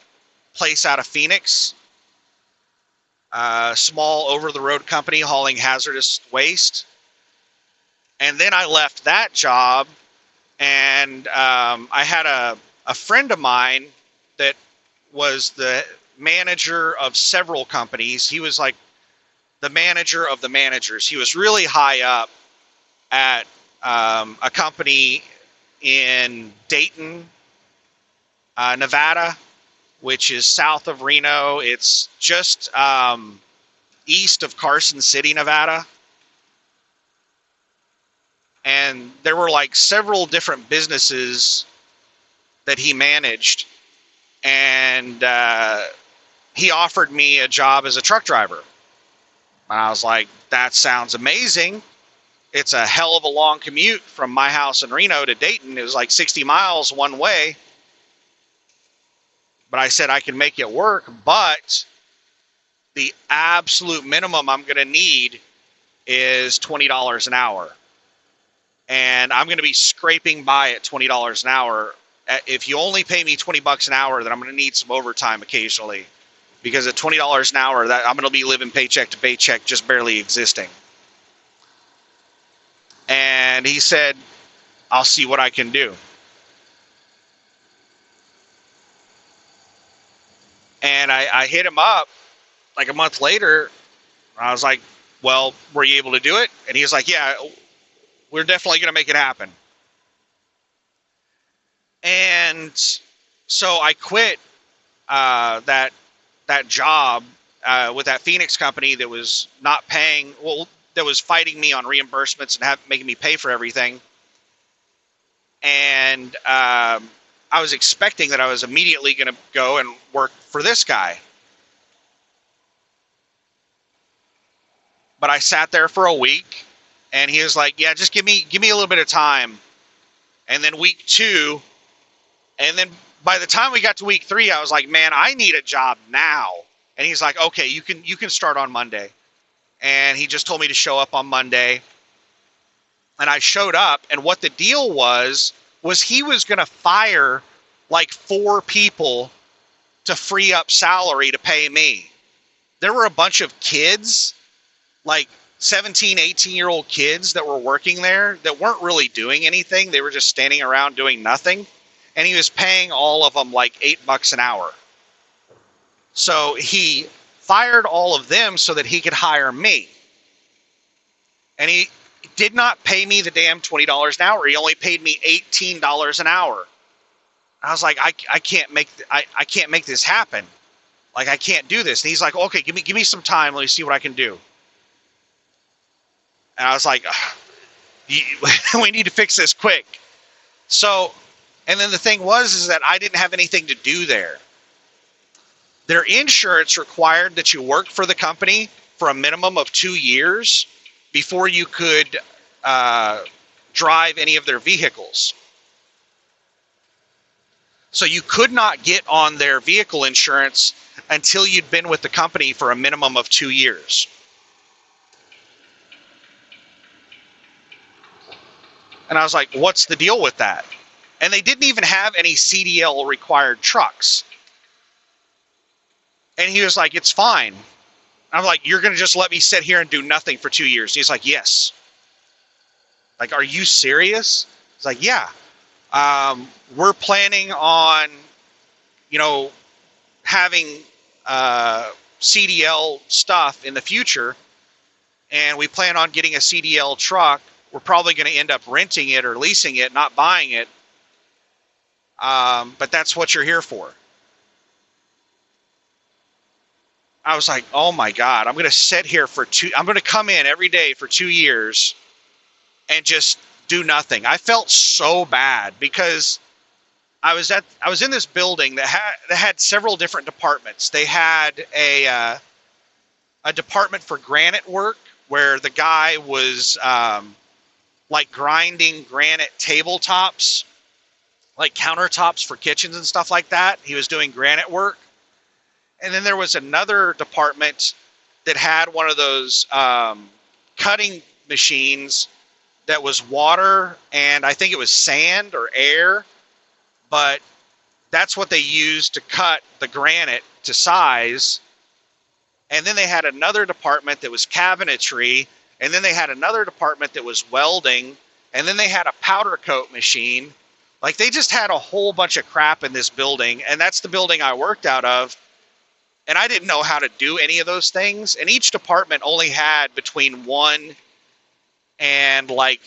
place out of Phoenix. Small over-the-road company hauling hazardous waste. And then I left that job, and I had a friend of mine that was the manager of several companies. He was like the manager of the managers. He was really high up at a company in Dayton, Nevada, which is south of Reno. It's just east of Carson City, Nevada. And there were like several different businesses that he managed. And he offered me a job as a truck driver. And I was like, that sounds amazing. It's a hell of a long commute from my house in Reno to Dayton. It was like 60 miles one way. But I said I can make it work, but the absolute minimum I'm going to need is $20 an hour. And I'm going to be scraping by at $20 an hour. If you only pay me $20 an hour, then I'm going to need some overtime occasionally. Because at $20 an hour, that I'm going to be living paycheck to paycheck, just barely existing. And he said, I'll see what I can do. And I hit him up like a month later. I was like, well, were you able to do it? And he was like, yeah, we're definitely going to make it happen. And so I quit that job with that Phoenix company that was not paying, well, that was fighting me on reimbursements and making me pay for everything. And I was expecting that I was immediately going to go and work for this guy. But I sat there for a week, and he was like, yeah, just give me a little bit of time. And then week 2, and then by the time we got to week 3, I was like, man, I need a job now. And he's like, okay, you can start on Monday. And he just told me to show up on Monday. And I showed up, and what the deal was he was going to fire like 4 people to free up salary to pay me. There were a bunch of kids, like 17, 18-year-old kids that were working there that weren't really doing anything. They were just standing around doing nothing. And he was paying all of them like $8 an hour. So he fired all of them so that he could hire me. And he did not pay me the damn $20 an hour. He only paid me $18 an hour. I was like, I can't make this happen. Like, I can't do this. And he's like, okay, give me some time. Let me see what I can do. And I was like, we need to fix this quick. So, and then the thing is that I didn't have anything to do there. Their insurance required that you work for the company for a minimum of 2 years before you could drive any of their vehicles. So you could not get on their vehicle insurance until you'd been with the company for a minimum of 2 years. And I was like, what's the deal with that? And they didn't even have any CDL required trucks. And he was like, it's fine. I'm like, you're going to just let me sit here and do nothing for 2 years? He's like, yes. Like, are you serious? It's like, yeah. We're planning on, having CDL stuff in the future. And we plan on getting a CDL truck. We're probably going to end up renting it or leasing it, not buying it. But that's what you're here for. I was like, oh my God, I'm going to sit here I'm going to come in every day for 2 years and just do nothing. I felt so bad because I was in this building that had several different departments. They had a department for granite work where the guy was like grinding granite tabletops, like countertops for kitchens and stuff like that. He was doing granite work. And then there was another department that had one of those cutting machines that was water, and I think it was sand or air, but that's what they used to cut the granite to size. And then they had another department that was cabinetry, and then they had another department that was welding, and then they had a powder coat machine. Like, they just had a whole bunch of crap in this building, and that's the building I worked out of. And I didn't know how to do any of those things. And each department only had between 1 and like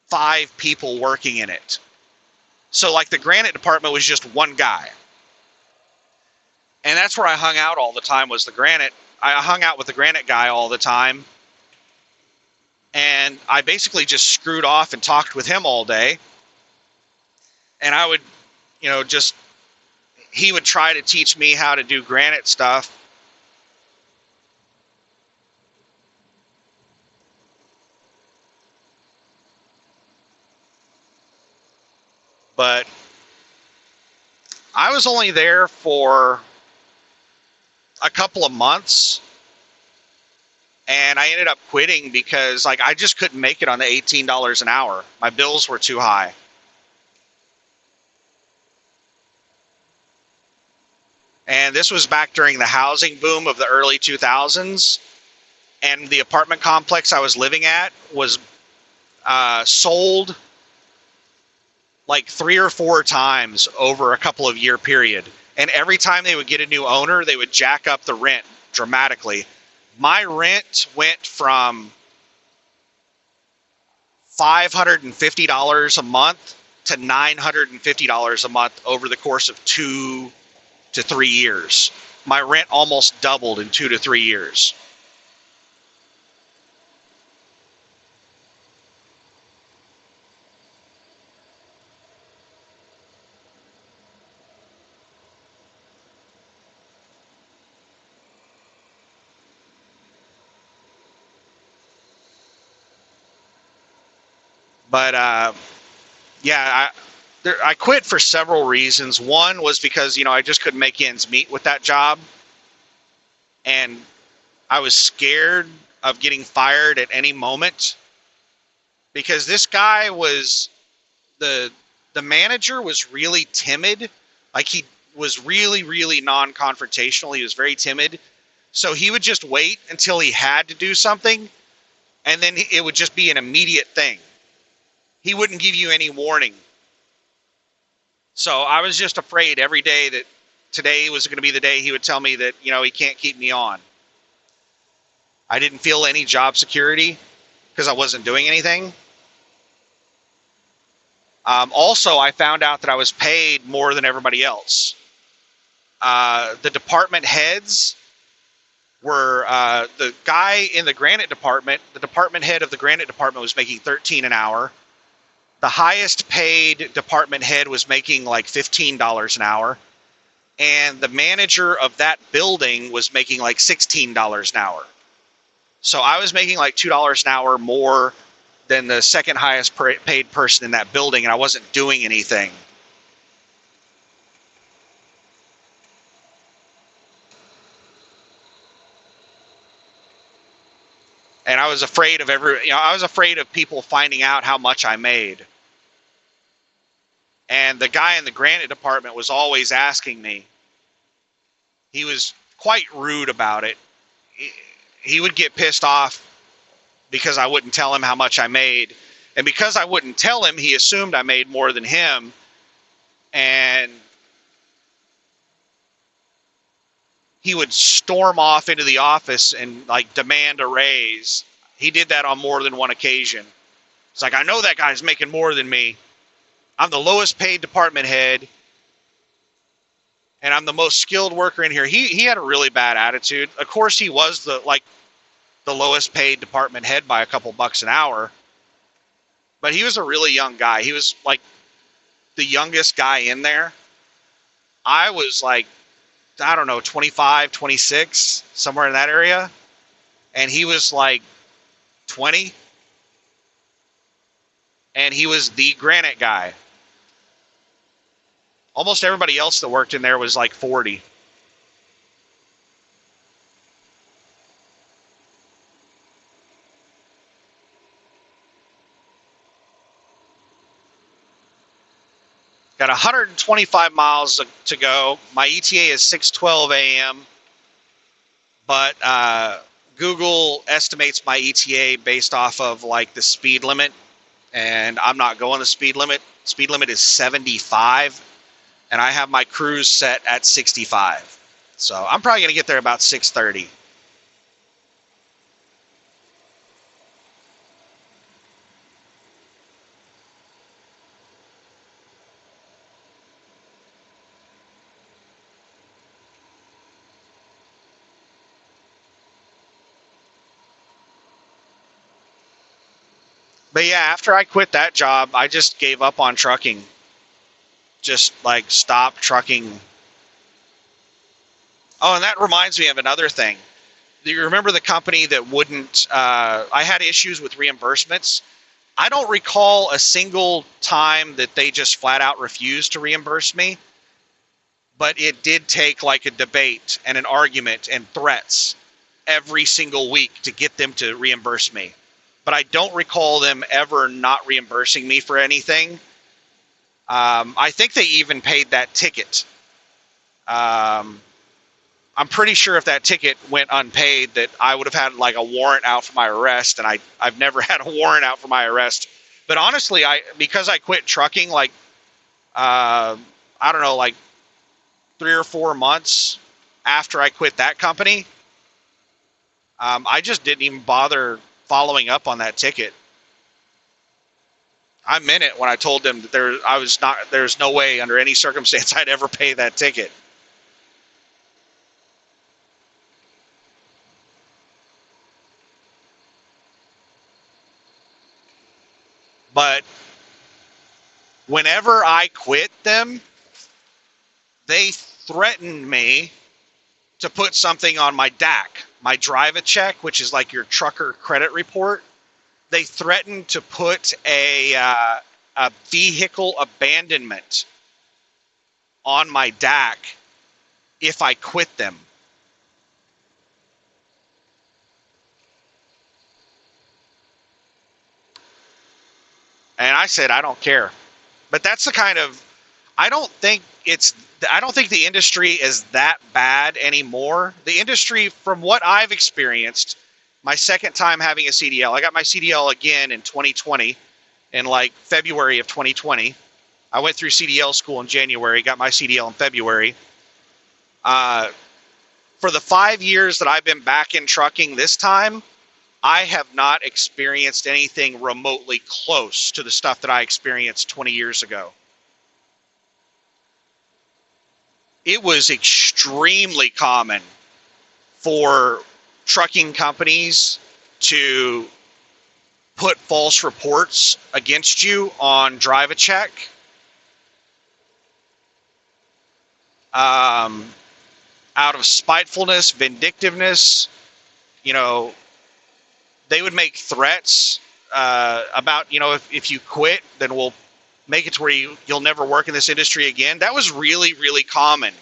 5 people working in it. So like the granite department was just one guy. And that's where I hung out all the time, was the granite. I hung out with the granite guy all the time. And I basically just screwed off and talked with him all day. And I would, he would try to teach me how to do granite stuff. But I was only there for a couple of months, and I ended up quitting because I just couldn't make it on the $18 an hour. My bills were too high. And this was back during the housing boom of the early 2000s. And the apartment complex I was living at was sold like 3 or 4 times over a couple of year period. And every time they would get a new owner, they would jack up the rent dramatically. My rent went from $550 a month to $950 a month over the course of 2 to 3 years. My rent almost doubled in 2 to 3 years. But I quit for several reasons. One was because, I just couldn't make ends meet with that job. And I was scared of getting fired at any moment. Because this guy was, the manager was really timid. Like, he was really, really non-confrontational. He was very timid. So he would just wait until he had to do something. And then it would just be an immediate thing. He wouldn't give you any warning. So I was just afraid every day that today was going to be the day he would tell me that, he can't keep me on. I didn't feel any job security because I wasn't doing anything. Also, I found out that I was paid more than everybody else. The department heads were the guy in the granite department. The department head of the granite department was making $13 an hour. The highest paid department head was making like $15 an hour. And the manager of that building was making like $16 an hour. So I was making like $2 an hour more than the second highest paid person in that building, and I wasn't doing anything. And I was afraid of I was afraid of people finding out how much I made. And the guy in the granite department was always asking me. He was quite rude about it. He would get pissed off because I wouldn't tell him how much I made. And because I wouldn't tell him, he assumed I made more than him. And he would storm off into the office and like demand a raise. He did that on more than one occasion. It's like, I know that guy's making more than me. I'm the lowest paid department head. And I'm the most skilled worker in here. He had a really bad attitude. Of course, he was the lowest paid department head by a couple bucks an hour. But he was a really young guy. He was like the youngest guy in there. I was like, I don't know, 25, 26, somewhere in that area. And he was like 20. And he was the granite guy. Almost everybody else that worked in there was like 40. Got 125 miles to go. My ETA is 6:12 a.m. But Google estimates my ETA based off of like the speed limit, and I'm not going the speed limit. Speed limit is 75, and I have my cruise set at 65. So I'm probably going to get there about 6:30. But yeah, after I quit that job, I just gave up on trucking. Just like stopped trucking. Oh, and that reminds me of another thing. Do you remember the company that wouldn't, I had issues with reimbursements. I don't recall a single time that they just flat out refused to reimburse me. But it did take like a debate and an argument and threats every single week to get them to reimburse me. But I don't recall them ever not reimbursing me for anything. I think they even paid that ticket. I'm pretty sure if that ticket went unpaid that I would have had like a warrant out for my arrest, and I've never had a warrant out for my arrest. But honestly, because I quit trucking like I don't know, like 3 or 4 months after I quit that company, I just didn't even bother following up on that ticket. I meant it when I told them that there's no way under any circumstance I'd ever pay that ticket. But whenever I quit them, they threatened me to put something on my DAC, my drive-a-check, which is like your trucker credit report. They threatened to put a vehicle abandonment on my DAC if I quit them. And I said, I don't care. But that's the kind of, I don't think the industry is that bad anymore. The industry, from what I've experienced, my second time having a CDL, I got my CDL again in 2020, in like February of 2020. I went through CDL school in January, got my CDL in February. For the 5 years that I've been back in trucking this time, I have not experienced anything remotely close to the stuff that I experienced 20 years ago. It was extremely common for trucking companies to put false reports against you on drive-a-check. Out of spitefulness, vindictiveness, they would make threats about, if you quit, then we'll make it to where you'll never work in this industry again. That was really, really common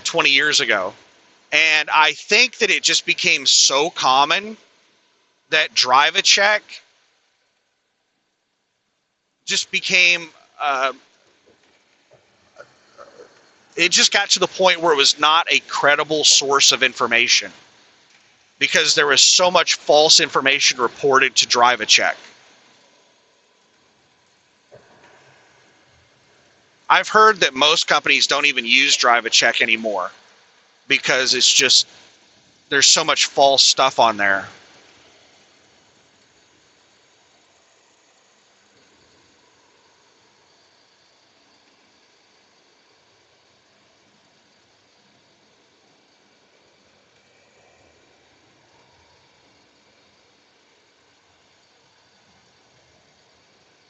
20 years ago. And I think that it just became so common that drive a check just became, it just got to the point where it was not a credible source of information because there was so much false information reported to drive a check. I've heard that most companies don't even use drive a check anymore because it's just, there's so much false stuff on there.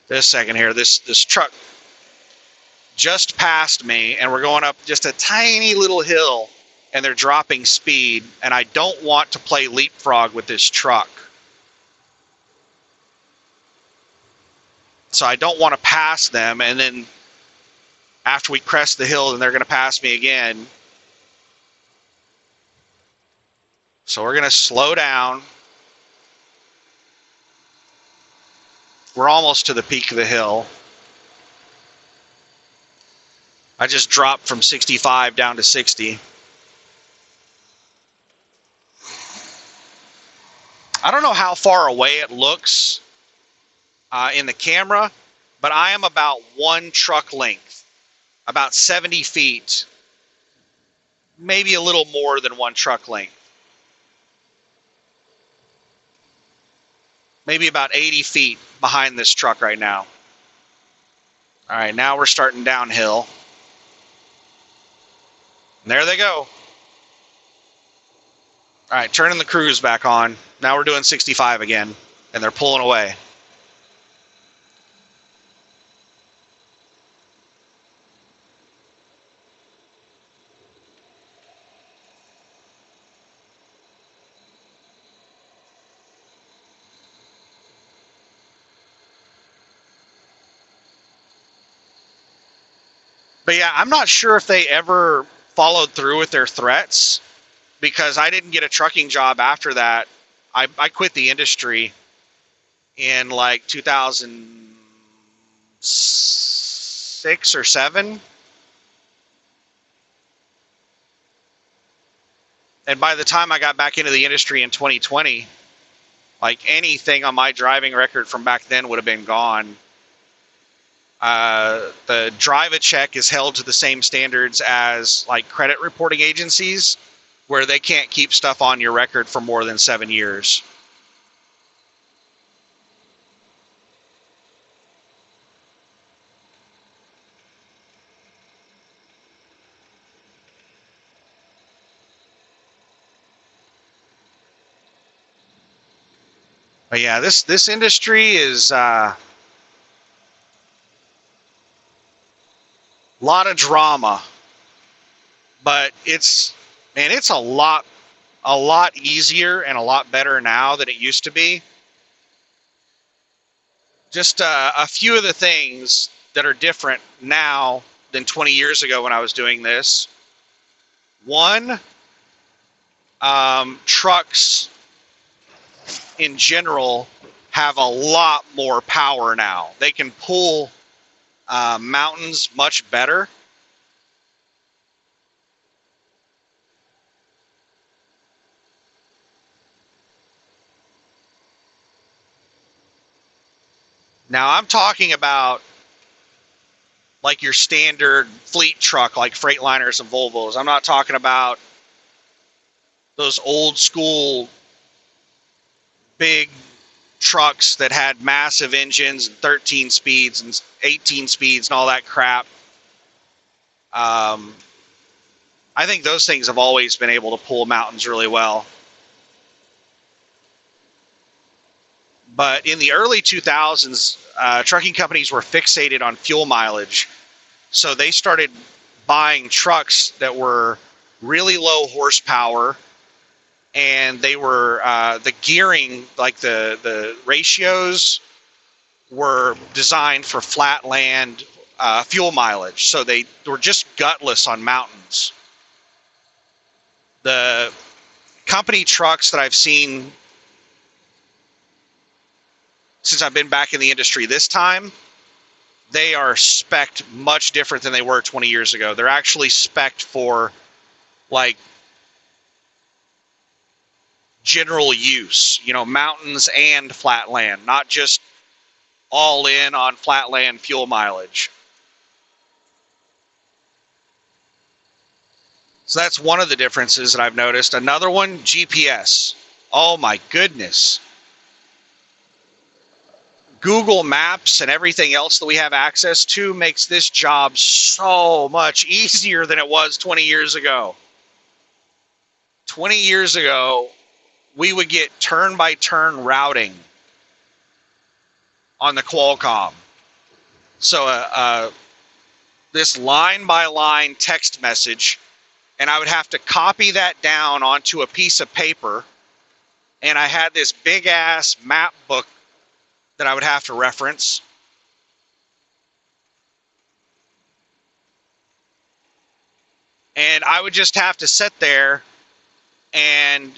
This second here, this truck just passed me, and we're going up just a tiny little hill, and they're dropping speed, and I don't want to play leapfrog with this truck. So I don't want to pass them, and then after we crest the hill, then they're going to pass me again. So we're going to slow down. We're almost to the peak of the hill. I just dropped from 65 down to 60. I don't know how far away it looks in the camera, but I am about one truck length, about 70 feet, maybe a little more than one truck length. Maybe about 80 feet behind this truck right now. All right, now we're starting downhill. And there they go. All right, turning the cruise back on. Now we're doing 65 again, and they're pulling away. But yeah, I'm not sure if they ever followed through with their threats because I didn't get a trucking job after that. I quit the industry in like 2006 or 7. And by the time I got back into the industry in 2020, like anything on my driving record from back then would have been gone. The drive a check is held to the same standards as like credit reporting agencies, where they can't keep stuff on your record for more than 7 years. But yeah, this industry is a lot of drama, but it's a lot easier and a lot better now than it used to be. Just a few of the things that are different now than 20 years ago when I was doing this. One, trucks in general have a lot more power now. They can pull mountains much better. Now I'm talking about like your standard fleet truck, like Freightliners and Volvos. I'm not talking about those old school big trucks that had massive engines and 13 speeds and 18 speeds and all that crap. I think those things have always been able to pull mountains really well. But in the early 2000s, trucking companies were fixated on fuel mileage. So they started buying trucks that were really low horsepower, and they were the gearing, like the ratios were designed for flat land fuel mileage. So they were just gutless on mountains. The company trucks that I've seen since I've been back in the industry this time, they are spec'd much different than they were 20 years ago. They're actually spec'd for like general use, mountains and flat land, not just all in on flat land fuel mileage. So that's one of the differences that I've noticed. Another one, GPS. Oh my goodness. Google Maps and everything else that we have access to makes this job so much easier than it was 20 years ago. 20 years ago, we would get turn-by-turn routing on the Qualcomm. So this line-by-line text message, and I would have to copy that down onto a piece of paper, and I had this big-ass map book that I would have to reference. And I would just have to sit there, and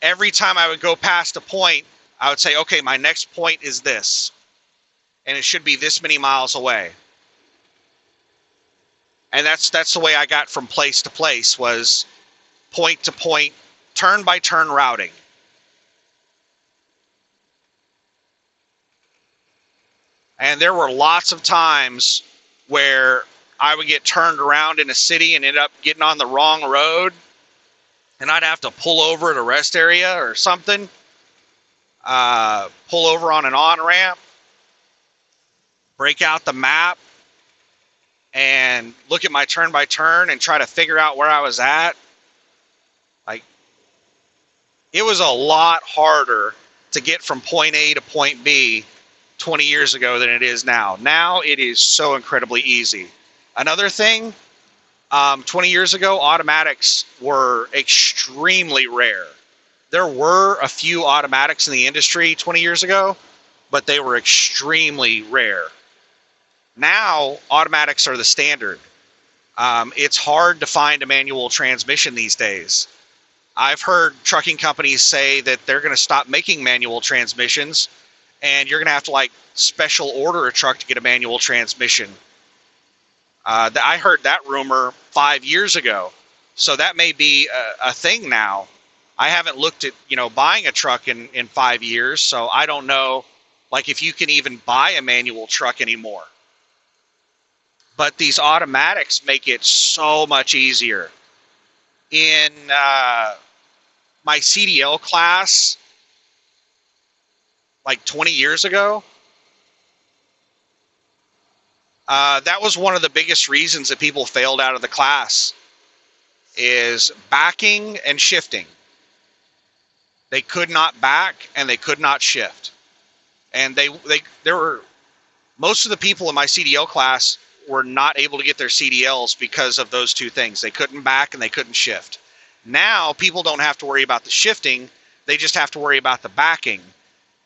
every time I would go past a point, I would say, okay, my next point is this. And it should be this many miles away. And that's the way I got from place to place, was point to point, turn by turn routing. And there were lots of times where I would get turned around in a city and end up getting on the wrong road, and I'd have to pull over at a rest area or something, pull over on an on-ramp, break out the map, and look at my turn-by-turn and try to figure out where I was at. Like, it was a lot harder to get from point A to point B 20 years ago than it is now. Now it is so incredibly easy. Another thing, 20 years ago, automatics were extremely rare. There were a few automatics in the industry 20 years ago, but they were extremely rare. Now, automatics are the standard. It's hard to find a manual transmission these days. I've heard trucking companies say that they're going to stop making manual transmissions, and you're going to have to like special order a truck to get a manual transmission. I heard that rumor 5 years ago. So that may be a thing now. I haven't looked at, buying a truck in 5 years. So I don't know, like, if you can even buy a manual truck anymore. But these automatics make it so much easier. In my CDL class, like 20 years ago, that was one of the biggest reasons that people failed out of the class, is backing and shifting. They could not back and they could not shift. And there were, most of the people in my CDL class were not able to get their CDLs because of those two things. They couldn't back and they couldn't shift. Now people don't have to worry about the shifting. They just have to worry about the backing.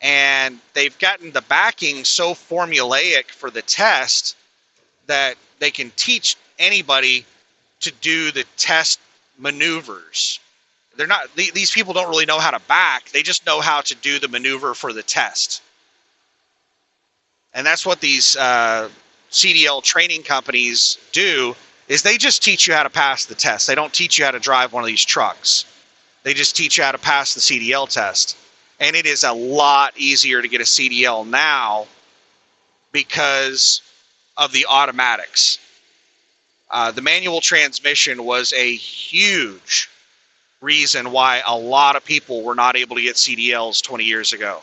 And they've gotten the backing so formulaic for the test that they can teach anybody to do the test maneuvers. They're not, these people don't really know how to back. They just know how to do the maneuver for the test. And that's what these CDL training companies do, is they just teach you how to pass the test. They don't teach you how to drive one of these trucks. They just teach you how to pass the CDL test. And it is a lot easier to get a CDL now because of the automatics. The manual transmission was a huge reason why a lot of people were not able to get CDLs 20 years ago.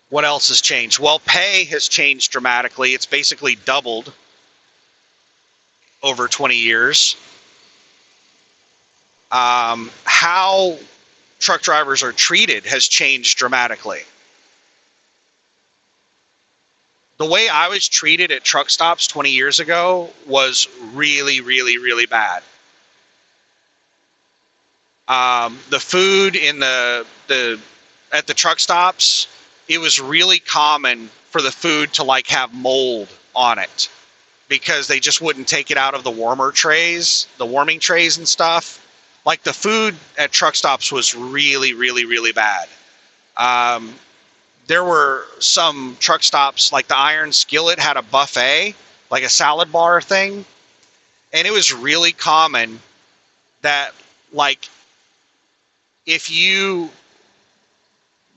What else has changed? Well, pay has changed dramatically. It's basically doubled over 20 years. How truck drivers are treated has changed dramatically. The way I was treated at truck stops 20 years ago was really, really, really bad. The food in at the truck stops, it was really common for the food to like have mold on it. because they just wouldn't take it out of the warmer trays, the warming trays and stuff. Like the food at truck stops was really, really, really bad. There were some truck stops, like the Iron Skillet had a buffet, like a salad bar thing. And it was really common that, like, if you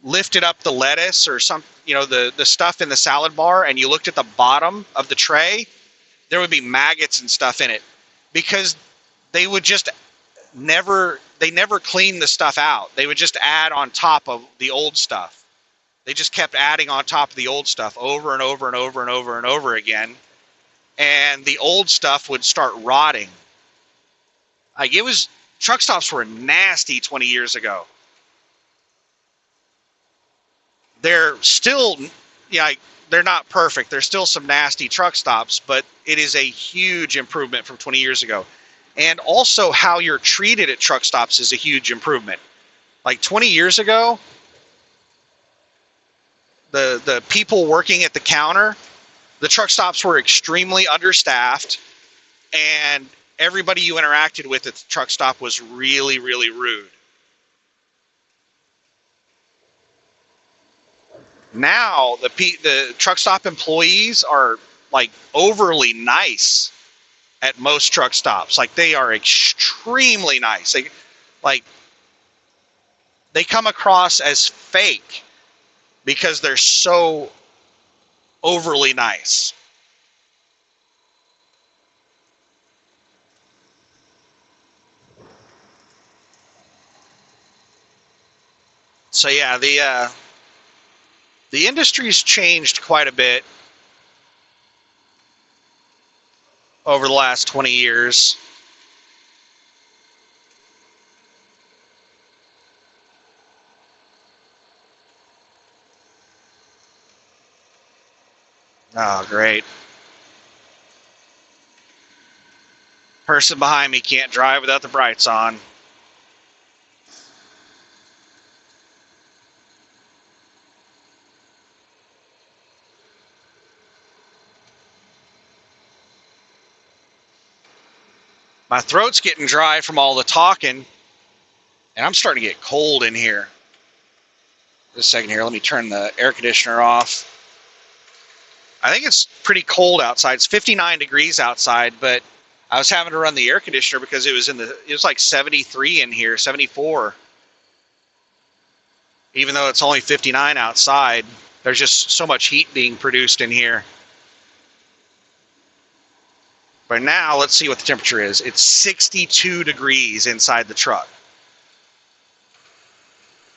lifted up the lettuce or some, the stuff in the salad bar and you looked at the bottom of the tray, there would be maggots and stuff in it because they would just they never cleaned the stuff out. They would just add on top of the old stuff. They just kept adding on top of the old stuff over and over and over and over and over again. And the old stuff would start rotting. Like, truck stops were nasty 20 years ago. They're still, they're not perfect. There's still some nasty truck stops, but it is a huge improvement from 20 years ago. And also how you're treated at truck stops is a huge improvement. Like 20 years ago, the people working at the counter, the truck stops were extremely understaffed, and everybody you interacted with at the truck stop was really, really rude. Now the truck stop employees are like overly nice at most truck stops. Like, they are extremely nice. They come across as fake because they're so overly nice. So yeah, the industry's changed quite a bit over the last 20 years. Oh, great. Person behind me can't drive without the brights on. My throat's getting dry from all the talking, and I'm starting to get cold in here. Just a second here. Let me turn the air conditioner off. I think it's pretty cold outside. It's 59 degrees outside, but I was having to run the air conditioner because it was like 73 in here, 74. Even though it's only 59 outside, there's just so much heat being produced in here. But now, let's see what the temperature is. It's 62 degrees inside the truck.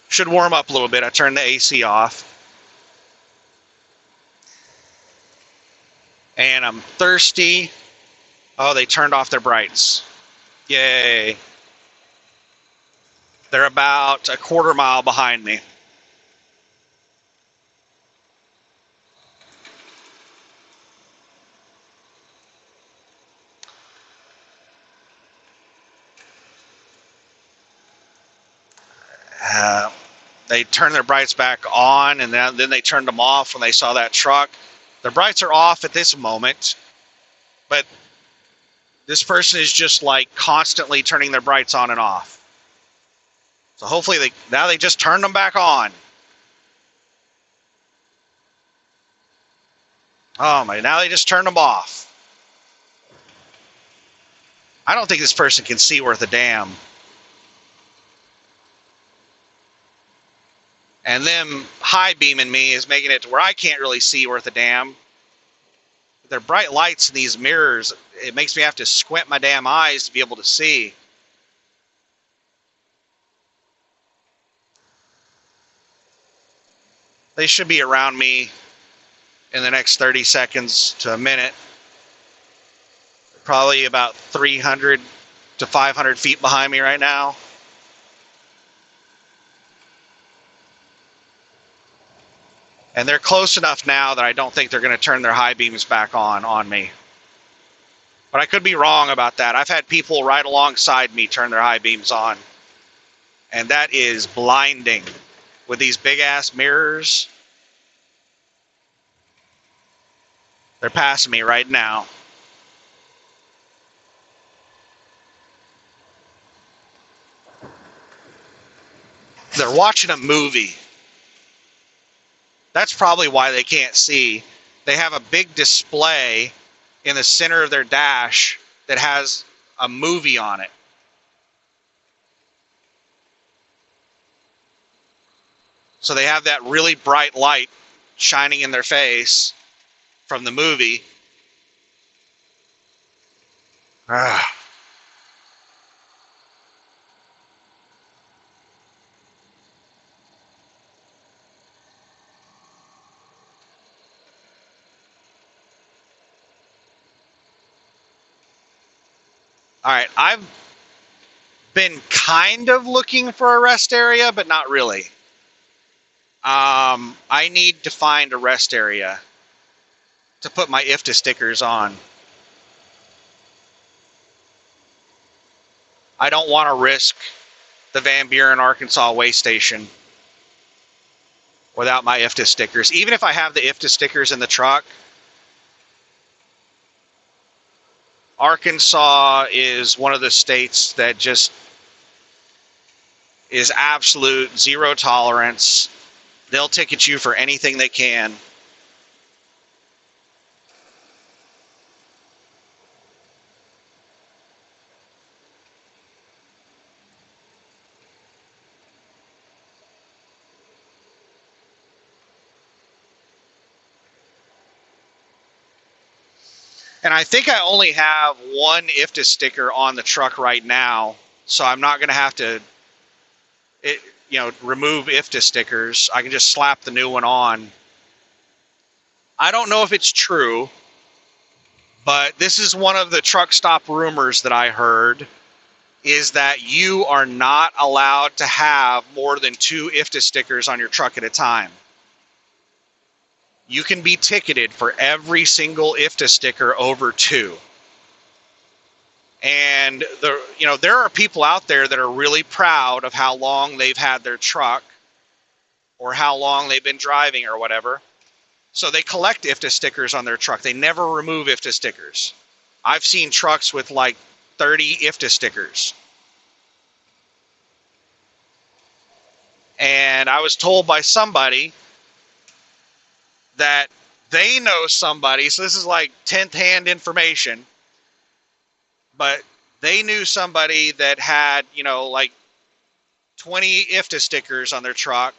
Should warm up a little bit. I turned the AC off. And I'm thirsty. Oh, they turned off their brights. Yay. They're about a quarter mile behind me. They turned their brights back on, and then they turned them off when they saw that truck. Their brights are off at this moment, but this person is just like constantly turning their brights on and off. So hopefully they just turned them back on. Oh my, now they just turned them off. I don't think this person can see worth a damn. And them high beaming me is making it to where I can't really see worth a damn. They're bright lights in these mirrors. It makes me have to squint my damn eyes to be able to see. They should be around me in the next 30 seconds to a minute. Probably about 300 to 500 feet behind me right now. And they're close enough now that I don't think they're going to turn their high beams back on me. But I could be wrong about that. I've had people right alongside me turn their high beams on. And that is blinding with these big-ass mirrors. They're passing me right now. they're watching a movie. That's probably why they can't see. They have a big display in the center of their dash that has a movie on it. So they have that really bright light shining in their face from the movie. Ah. All right, I've been kind of looking for a rest area, but not really. I need to find a rest area to put my IFTA stickers on. I don't want to risk the Van Buren, Arkansas way station without my IFTA stickers. Even if I have the IFTA stickers in the truck, Arkansas is one of the states that just is absolute zero tolerance. They'll ticket you for anything they can. And I think I only have one IFTA sticker on the truck right now, so I'm not going to have to, remove IFTA stickers. I can just slap the new one on. I don't know if it's true, but this is one of the truck stop rumors that I heard, is that you are not allowed to have more than 2 IFTA stickers on your truck at a time. You can be ticketed for every single IFTA sticker over 2. And there are people out there that are really proud of how long they've had their truck or how long they've been driving or whatever. So they collect IFTA stickers on their truck. They never remove IFTA stickers. I've seen trucks with like 30 IFTA stickers. And I was told by somebody that they know somebody, so this is like 10th hand information, but they knew somebody that had, like 20 IFTA stickers on their truck,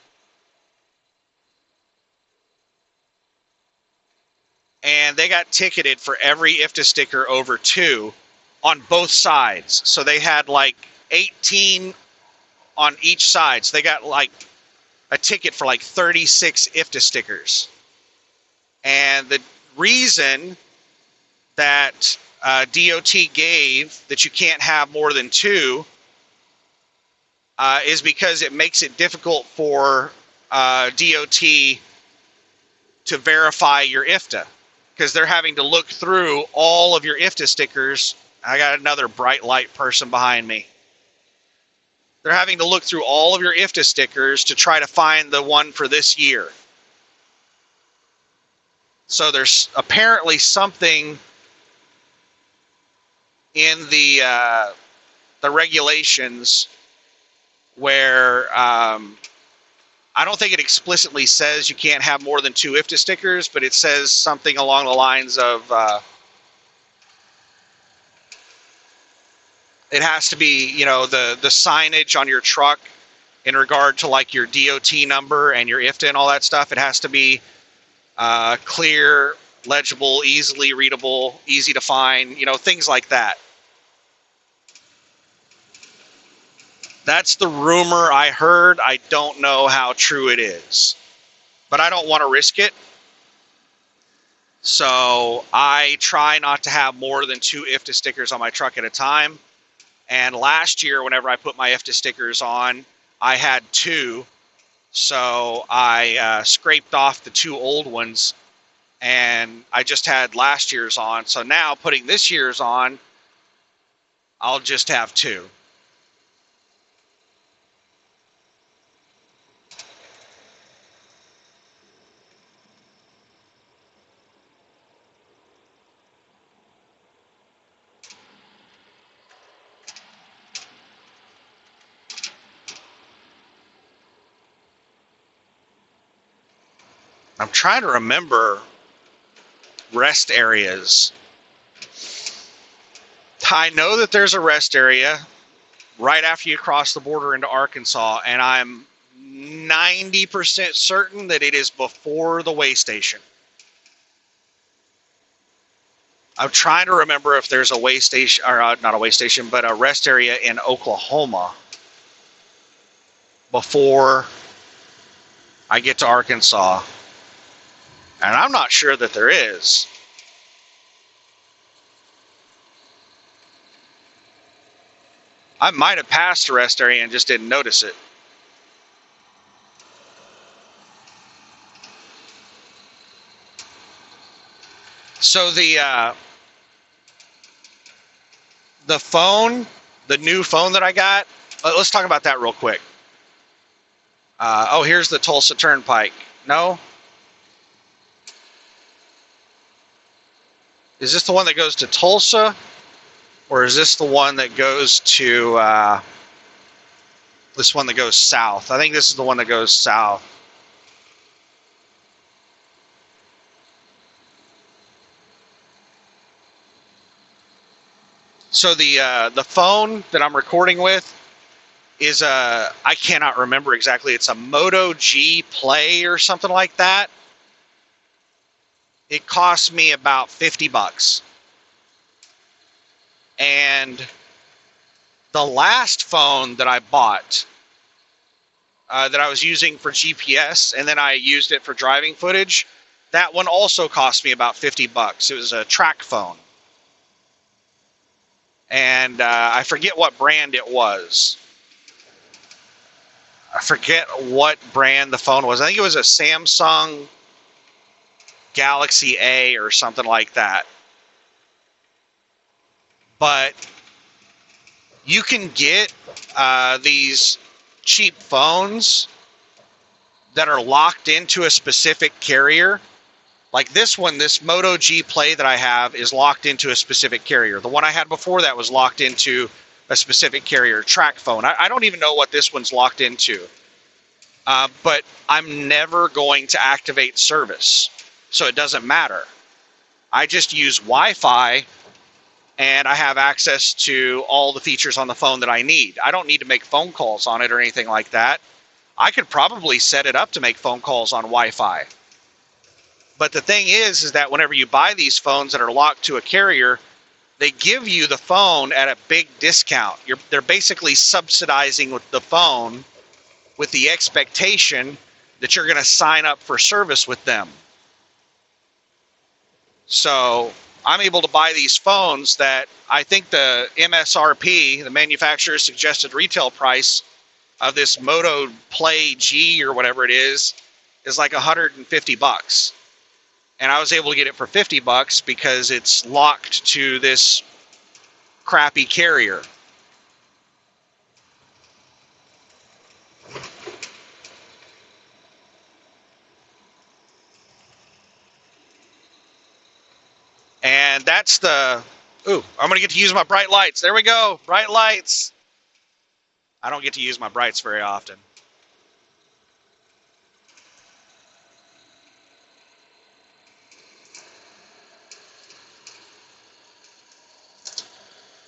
and they got ticketed for every IFTA sticker over 2 on both sides. So they had like 18 on each side. So they got like a ticket for like 36 IFTA stickers. And the reason that DOT gave that you can't have more than 2 is because it makes it difficult for DOT to verify your IFTA, because they're having to look through all of your IFTA stickers. I got another bright light person behind me. They're having to look through all of your IFTA stickers to try to find the one for this year. So there's apparently something in the regulations where I don't think it explicitly says you can't have more than 2 IFTA stickers, but it says something along the lines of it has to be, the signage on your truck in regard to like your DOT number and your IFTA and all that stuff. It has to be clear, legible, easily readable, easy to find, things like that. That's the rumor I heard. I don't know how true it is, but I don't want to risk it. So I try not to have more than 2 IFTA stickers on my truck at a time. And last year, whenever I put my IFTA stickers on, I had 2. So I scraped off the 2 old ones, and I just had last year's on. So now putting this year's on, I'll just have 2. I'm trying to remember rest areas. I know that there's a rest area right after you cross the border into Arkansas, and I'm 90% certain that it is before the way station. I'm trying to remember if there's a way station, or not a way station, but a rest area in Oklahoma before I get to Arkansas. And I'm not sure that there is. I might have passed a rest area and just didn't notice it. So the phone, the new phone that I got, let's talk about that real quick. Oh, here's the Tulsa Turnpike. No? Is this the one that goes to Tulsa? Or is this the one that goes to, this one that goes south? I think this is the one that goes south. So the phone that I'm recording with is I cannot remember exactly. It's a Moto G Play or something like that. It cost me about $50. And the last phone that I bought, that I was using for GPS, and then I used it for driving footage, that one also cost me about $50. It was a track phone. And I forget what brand it was. I forget what brand the phone was. I think it was a Samsung Galaxy A or something like that. But you can get these cheap phones that are locked into a specific carrier. Like this one, this Moto G Play that I have is locked into a specific carrier. The one I had before that was locked into a specific carrier, track phone. I don't even know what this one's locked into. But I'm never going to activate service, so it doesn't matter. I just use Wi-Fi, and I have access to all the features on the phone that I need. I don't need to make phone calls on it or anything like that. I could probably set it up to make phone calls on Wi-Fi. But the thing is that whenever you buy these phones that are locked to a carrier, they give you the phone at a big discount. They're basically subsidizing with the phone with the expectation that you're going to sign up for service with them. So I'm able to buy these phones that I think the MSRP, the manufacturer's suggested retail price of this Moto Play G or whatever it is like $150. And I was able to get it for $50 because it's locked to this crappy carrier. And that's the, ooh, I'm going to get to use my bright lights. There we go, bright lights. I don't get to use my brights very often.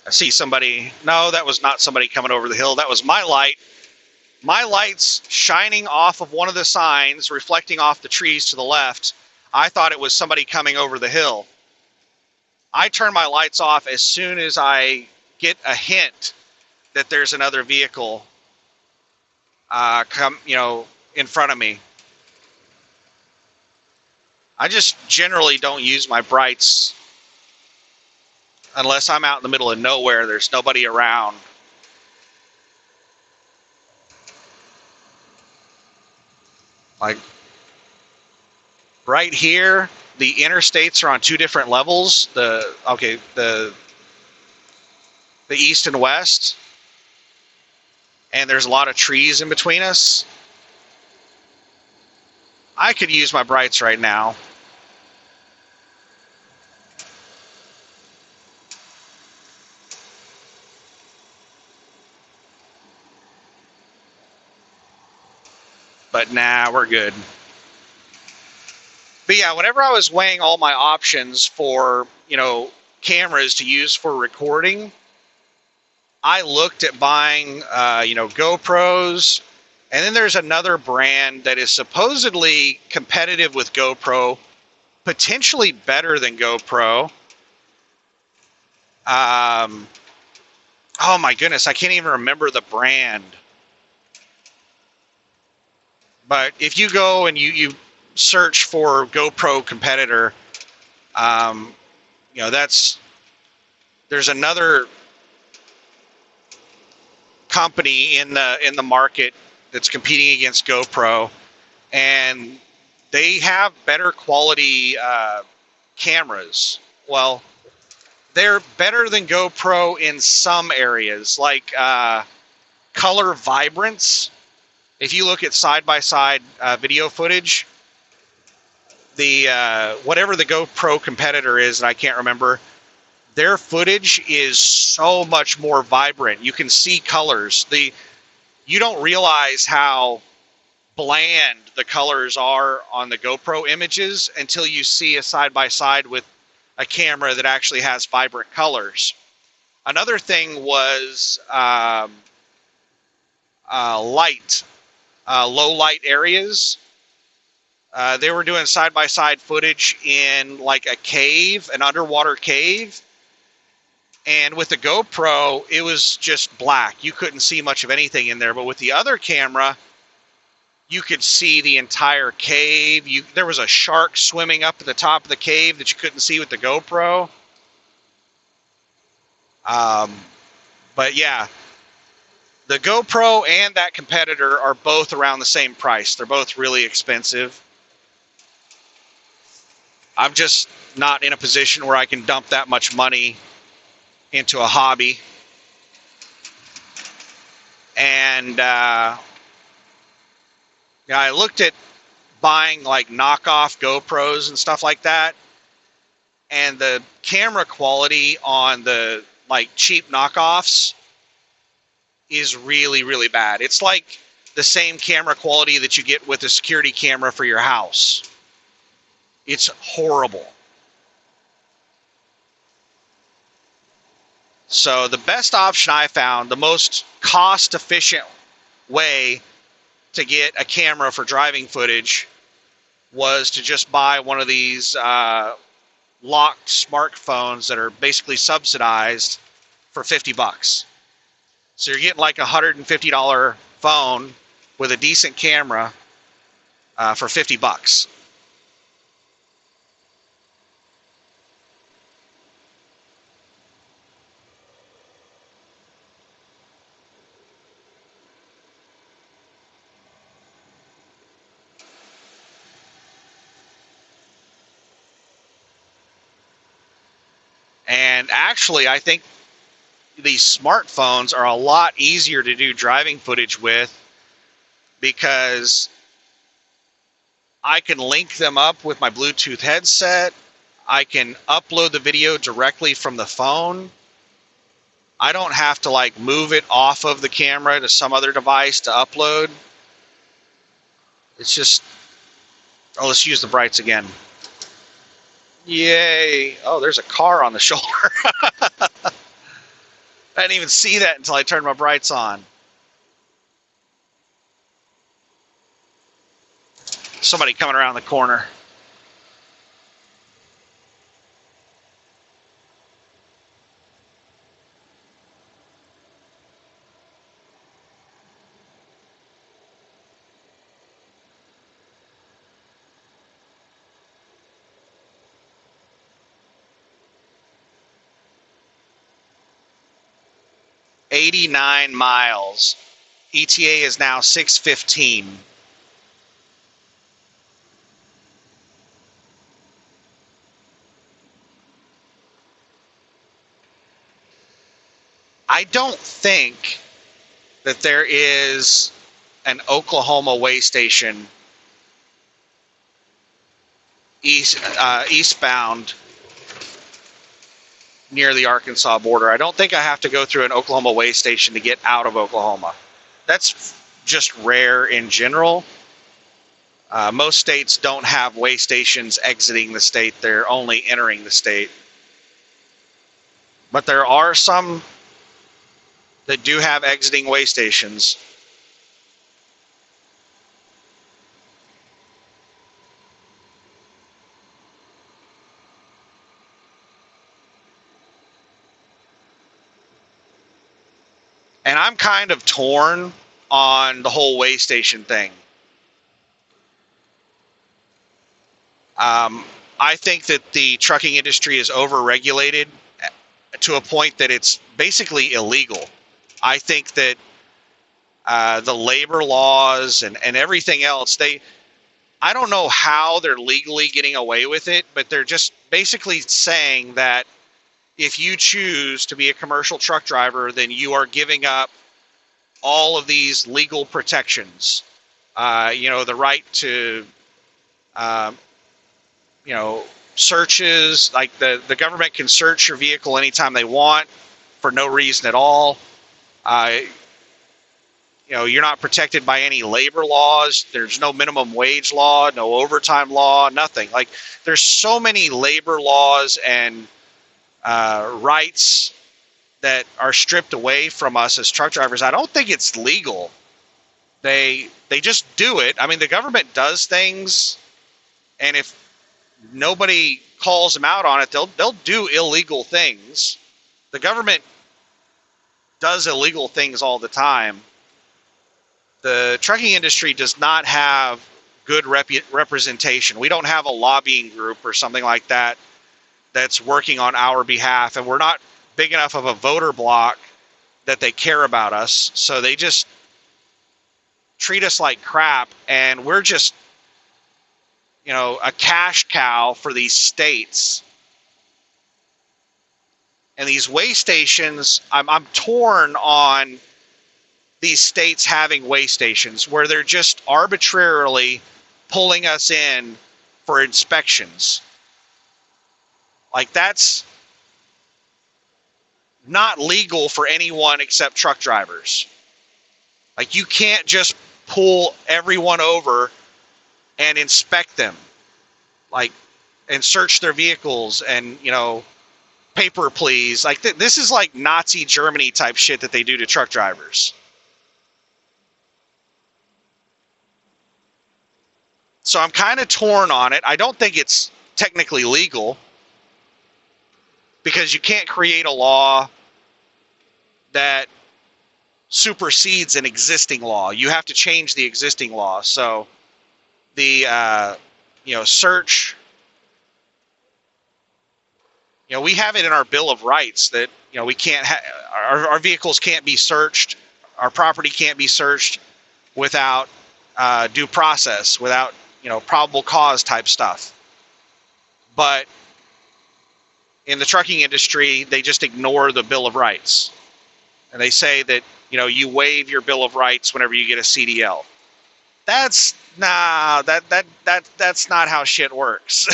I see somebody. No, that was not somebody coming over the hill. That was my light. My light's shining off of one of the signs, reflecting off the trees to the left. I thought it was somebody coming over the hill. I turn my lights off as soon as I get a hint that there's another vehicle in front of me. I just generally don't use my brights unless I'm out in the middle of nowhere, there's nobody around. Like right here, the interstates are on two different levels. The east and west, and there's a lot of trees in between us. I could use my brights right now. But nah, we're good. But yeah, whenever I was weighing all my options for, cameras to use for recording, I looked at buying, GoPros. And then there's another brand that is supposedly competitive with GoPro, potentially better than GoPro. Oh my goodness, I can't even remember the brand. But if you go and you search for GoPro competitor, there's another company in the market that's competing against GoPro, and they have better quality cameras. Well, they're better than GoPro in some areas, like color vibrance. If you look at side-by-side video footage, the whatever the GoPro competitor is, and I can't remember, their footage is so much more vibrant. You can see colors. You don't realize how bland the colors are on the GoPro images until you see a side-by-side with a camera that actually has vibrant colors. Another thing was light, low light areas. They were doing side-by-side footage in like a cave, an underwater cave. And with the GoPro, it was just black. You couldn't see much of anything in there. But with the other camera, you could see the entire cave. There was a shark swimming up at the top of the cave that you couldn't see with the GoPro. But yeah, the GoPro and that competitor are both around the same price. They're both really expensive. I'm just not in a position where I can dump that much money into a hobby. And I looked at buying like knockoff GoPros and stuff like that, and the camera quality on the like cheap knockoffs is really, really bad. It's like the same camera quality that you get with a security camera for your house. It's horrible. So the best option I found, the most cost-efficient way to get a camera for driving footage, was to just buy one of these locked smartphones that are basically subsidized for $50. So you're getting like a $150 phone with a decent camera for $50. And actually, I think these smartphones are a lot easier to do driving footage with, because I can link them up with my Bluetooth headset. I can upload the video directly from the phone. I don't have to like move it off of the camera to some other device to upload. It's just, let's use the brights again. Yay. Oh, there's a car on the shoulder. I didn't even see that until I turned my brights on. Somebody coming around the corner. $89 miles. ETA is now 6:15. I don't think that there is an Oklahoma way station eastbound near the Arkansas border. I don't think I have to go through an Oklahoma way station to get out of Oklahoma. That's just rare in general. Most states don't have weigh stations exiting the state. They're only entering the state. But there are some that do have exiting weigh stations. And I'm kind of torn on the whole weigh station thing. I think that the trucking industry is overregulated to a point that it's basically illegal. I think that the labor laws and everything else, I don't know how they're legally getting away with it, but they're just basically saying that if you choose to be a commercial truck driver, then you are giving up all of these legal protections. The right to, searches, like the government can search your vehicle anytime they want for no reason at all. You're not protected by any labor laws. There's no minimum wage law, no overtime law, nothing. Like, there's so many labor laws and rights that are stripped away from us as truck drivers. I don't think it's legal. They just do it. I mean, the government does things, and if nobody calls them out on it, they'll do illegal things. The government does illegal things all the time. The trucking industry does not have good representation. We don't have a lobbying group or something like that that's working on our behalf, and we're not big enough of a voter block that they care about us. So they just treat us like crap, and we're just, a cash cow for these states. And these weigh stations, I'm torn on these states having weigh stations where they're just arbitrarily pulling us in for inspections. Like, that's not legal for anyone except truck drivers. Like, you can't just pull everyone over and inspect them, like, and search their vehicles and, paper please. Like, this is like Nazi Germany type shit that they do to truck drivers. So I'm kind of torn on it. I don't think it's technically legal because you can't create a law that supersedes an existing law. You have to change the existing law. So the search, we have it in our Bill of Rights that we can't our vehicles can't be searched, our property can't be searched without due process, without probable cause type stuff. But in the trucking industry, they just ignore the Bill of Rights. And they say that, you waive your Bill of Rights whenever you get a CDL. That's not how shit works.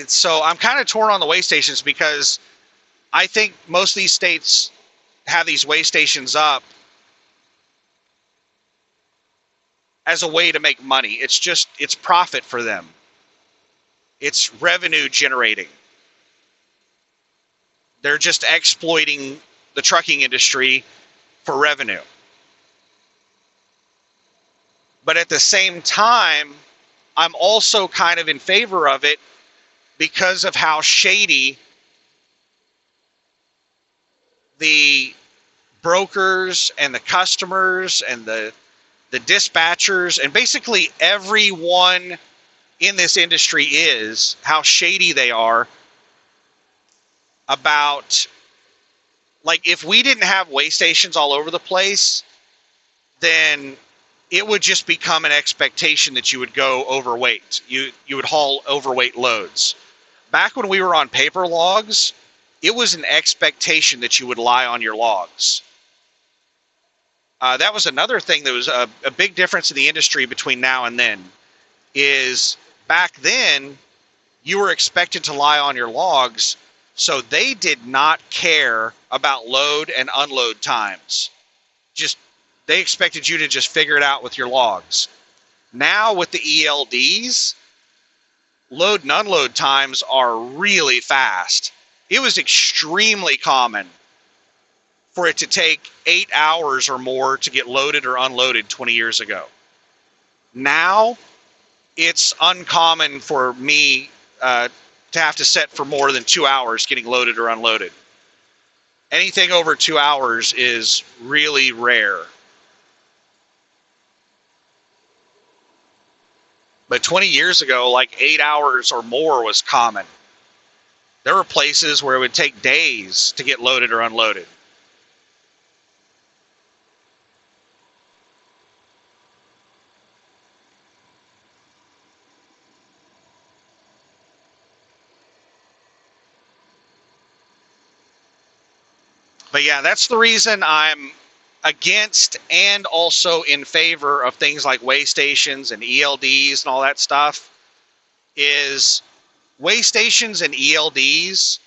So I'm kind of torn on the weigh stations because I think most of these states have these weigh stations up as a way to make money. It's profit for them. It's revenue generating. They're just exploiting the trucking industry for revenue. But at the same time, I'm also kind of in favor of it because of how shady the brokers and the customers and the dispatchers and basically everyone in this industry is, how shady they are about, like, if we didn't have weigh stations all over the place, then it would just become an expectation that you would go overweight. You would haul overweight loads. Back when we were on paper logs, it was an expectation that you would lie on your logs. That was another thing that was a big difference in the industry between now and then, is back then you were expected to lie on your logs So they did not care about load and unload times. Just they expected you to just figure it out with your logs. Now with the ELDs, load and unload times are really fast. It was extremely common for it to take 8 hours or more to get loaded or unloaded 20 years ago. Now, it's uncommon for me to have to set for more than 2 hours getting loaded or unloaded. Anything over 2 hours is really rare. But 20 years ago, like 8 hours or more was common. There were places where it would take days to get loaded or unloaded. But yeah, that's the reason I'm against and also in favor of things like weigh stations and ELDs and all that stuff. Is weigh stations and ELDs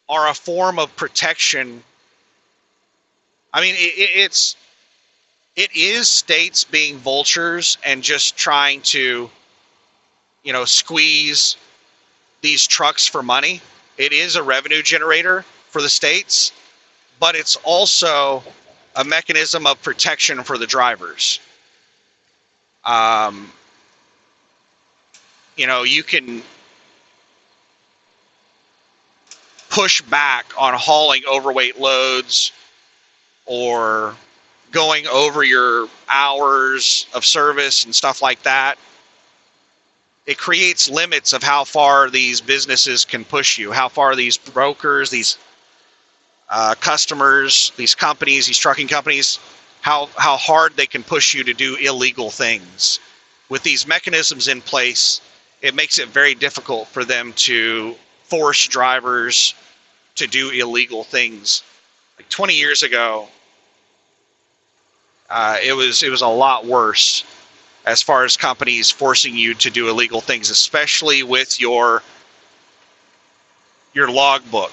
are a form of protection. I mean, it is states being vultures and just trying to, squeeze these trucks for money. It is a revenue generator for the states, but it's also a mechanism of protection for the drivers. You can push back on hauling overweight loads or going over your hours of service and stuff like that. It creates limits of how far these businesses can push you, how far these brokers, these customers, these companies, these trucking companies, how hard they can push you to do illegal things. With these mechanisms in place, it makes it very difficult for them to force drivers to do illegal things. Like 20 years ago, it was a lot worse as far as companies forcing you to do illegal things, especially with your logbook.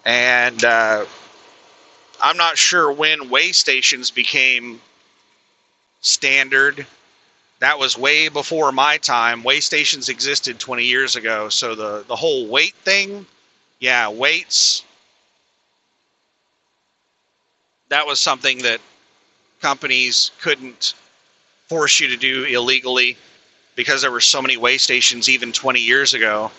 And I'm not sure when weigh stations became standard. That was way before my time. Weigh stations existed 20 years ago. So the whole weight thing, yeah, weights, that was something that companies couldn't force you to do illegally because there were so many weigh stations even 20 years ago.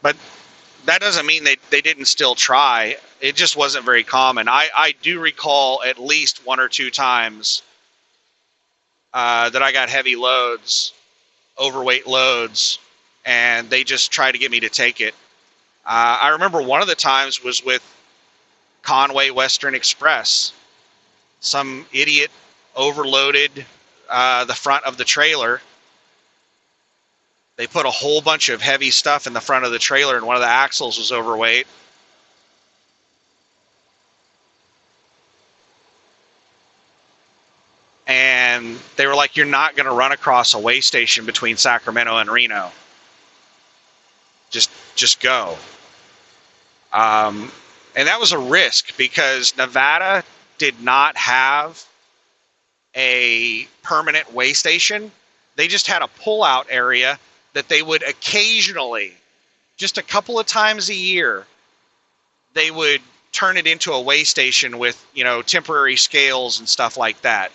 But that doesn't mean they didn't still try. It just wasn't very common. I do recall at least one or two times that I got heavy loads, overweight loads, and they just tried to get me to take it. I remember one of the times was with Conway Western Express. Some idiot overloaded the front of the trailer. They put a whole bunch of heavy stuff in the front of the trailer, and one of the axles was overweight. And they were like, you're not going to run across a weigh station between Sacramento and Reno. Just go. And that was a risk because Nevada did not have a permanent weigh station. They just had a pull-out area that they would occasionally, just a couple of times a year, they would turn it into a weigh station with, temporary scales and stuff like that.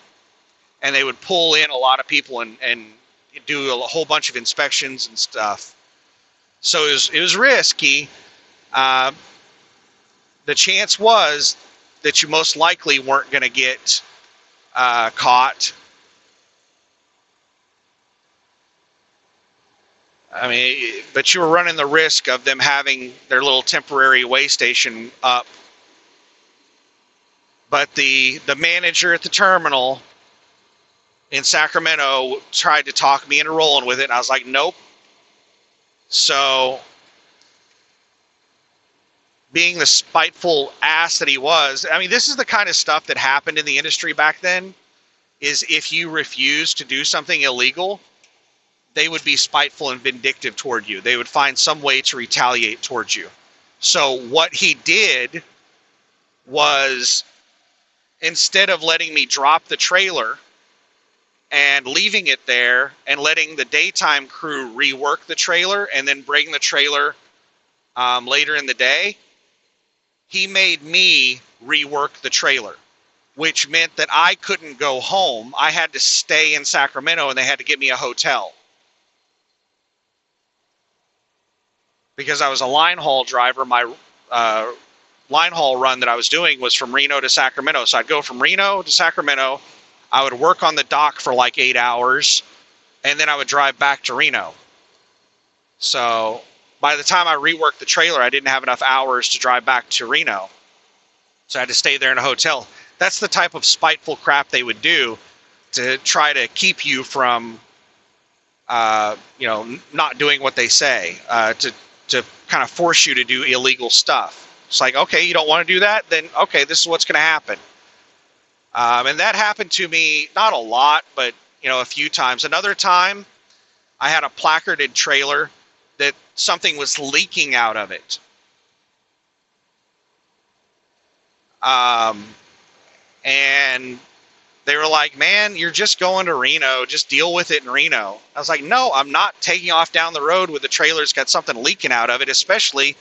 And they would pull in a lot of people and do a whole bunch of inspections and stuff. So it was risky. The chance was that you most likely weren't going to get caught. I mean, but you were running the risk of them having their little temporary weigh station up But the manager at the terminal in Sacramento tried to talk me into rolling with it, and I was like, nope. So, being the spiteful ass that he was, I mean, this is the kind of stuff that happened in the industry back then, is if you refuse to do something illegal, they would be spiteful and vindictive toward you. They would find some way to retaliate towards you. So what he did was, instead of letting me drop the trailer and leaving it there and letting the daytime crew rework the trailer and then bring the trailer later in the day, he made me rework the trailer, which meant that I couldn't go home. I had to stay in Sacramento, and they had to get me a hotel. Because I was a line haul driver, my line haul run that I was doing was from Reno to Sacramento. So I'd go from Reno to Sacramento. I would work on the dock for like 8 hours, and then I would drive back to Reno. So by the time I reworked the trailer, I didn't have enough hours to drive back to Reno. So I had to stay there in a hotel. That's the type of spiteful crap they would do to try to keep you from, not doing what they say, to kind of force you to do illegal stuff. It's like, okay, you don't want to do that? Then, okay, this is what's going to happen. And that happened to me, not a lot, but, a few times. Another time, I had a placarded trailer that something was leaking out of it. And they were like, man, you're just going to Reno. Just deal with it in Reno. I was like, no, I'm not taking off down the road with the trailer's got something leaking out of it, especially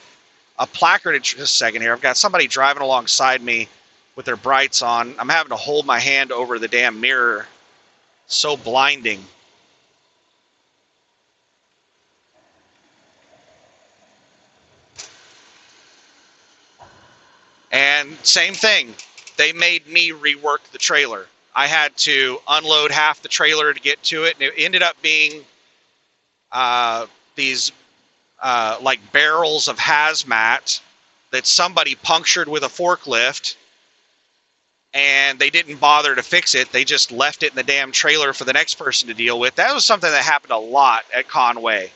a placarded. Just a second here. I've got somebody driving alongside me with their brights on. I'm having to hold my hand over the damn mirror. So blinding. And same thing. They made me rework the trailer. I had to unload half the trailer to get to it, and it ended up being these like barrels of hazmat that somebody punctured with a forklift, and they didn't bother to fix it. They just left it in the damn trailer for the next person to deal with. That was something that happened a lot at Conway,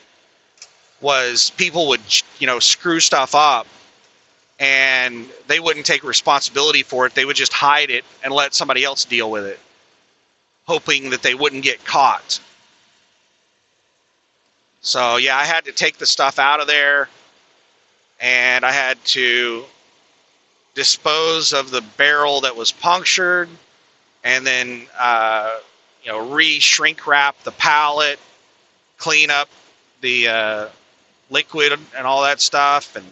was people would, screw stuff up, and they wouldn't take responsibility for it. They would just hide it and let somebody else deal with it, hoping that they wouldn't get caught. So, yeah, I had to take the stuff out of there, and I had to dispose of the barrel that was punctured, and then, re-shrink wrap the pallet, clean up the liquid and all that stuff, and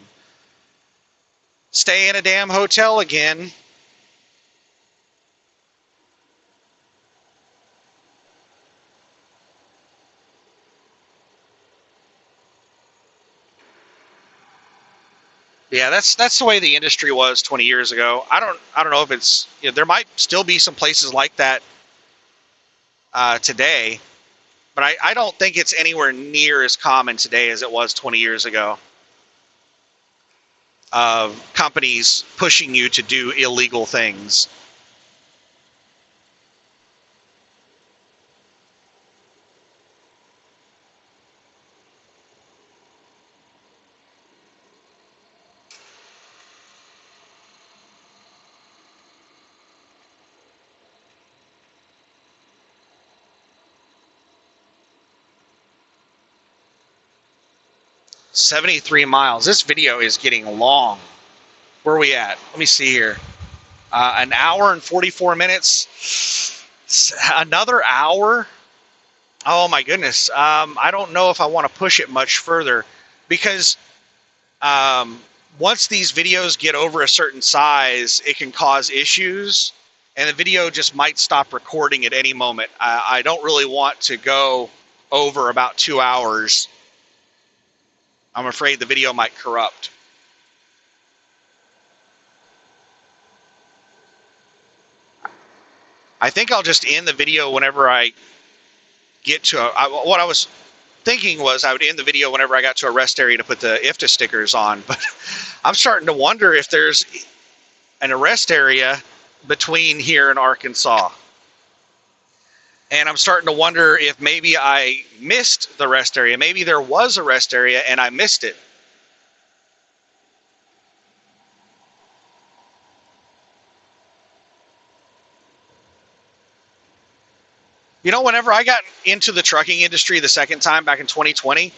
stay in a damn hotel again. Yeah, that's the way the industry was 20 years ago. I don't know if it's, there might still be some places like that today, but I don't think it's anywhere near as common today as it was 20 years ago. Of companies pushing you to do illegal things. $73 miles. This video is getting long. Where are we at? Let me see here. An hour and 44 minutes. Another hour? Oh my goodness. I don't know if I want to push it much further, because once these videos get over a certain size, it can cause issues, and the video just might stop recording at any moment. I don't really want to go over about 2 hours. I'm afraid the video might corrupt. I think I'll just end the video whenever I get to what I was thinking was I would end the video whenever I got to a rest area to put the IFTA stickers on. But I'm starting to wonder if there's an arrest area between here and Arkansas. And I'm starting to wonder if maybe I missed the rest area. Maybe there was a rest area and I missed it. You know, whenever I got into the trucking industry the second time back in 2020,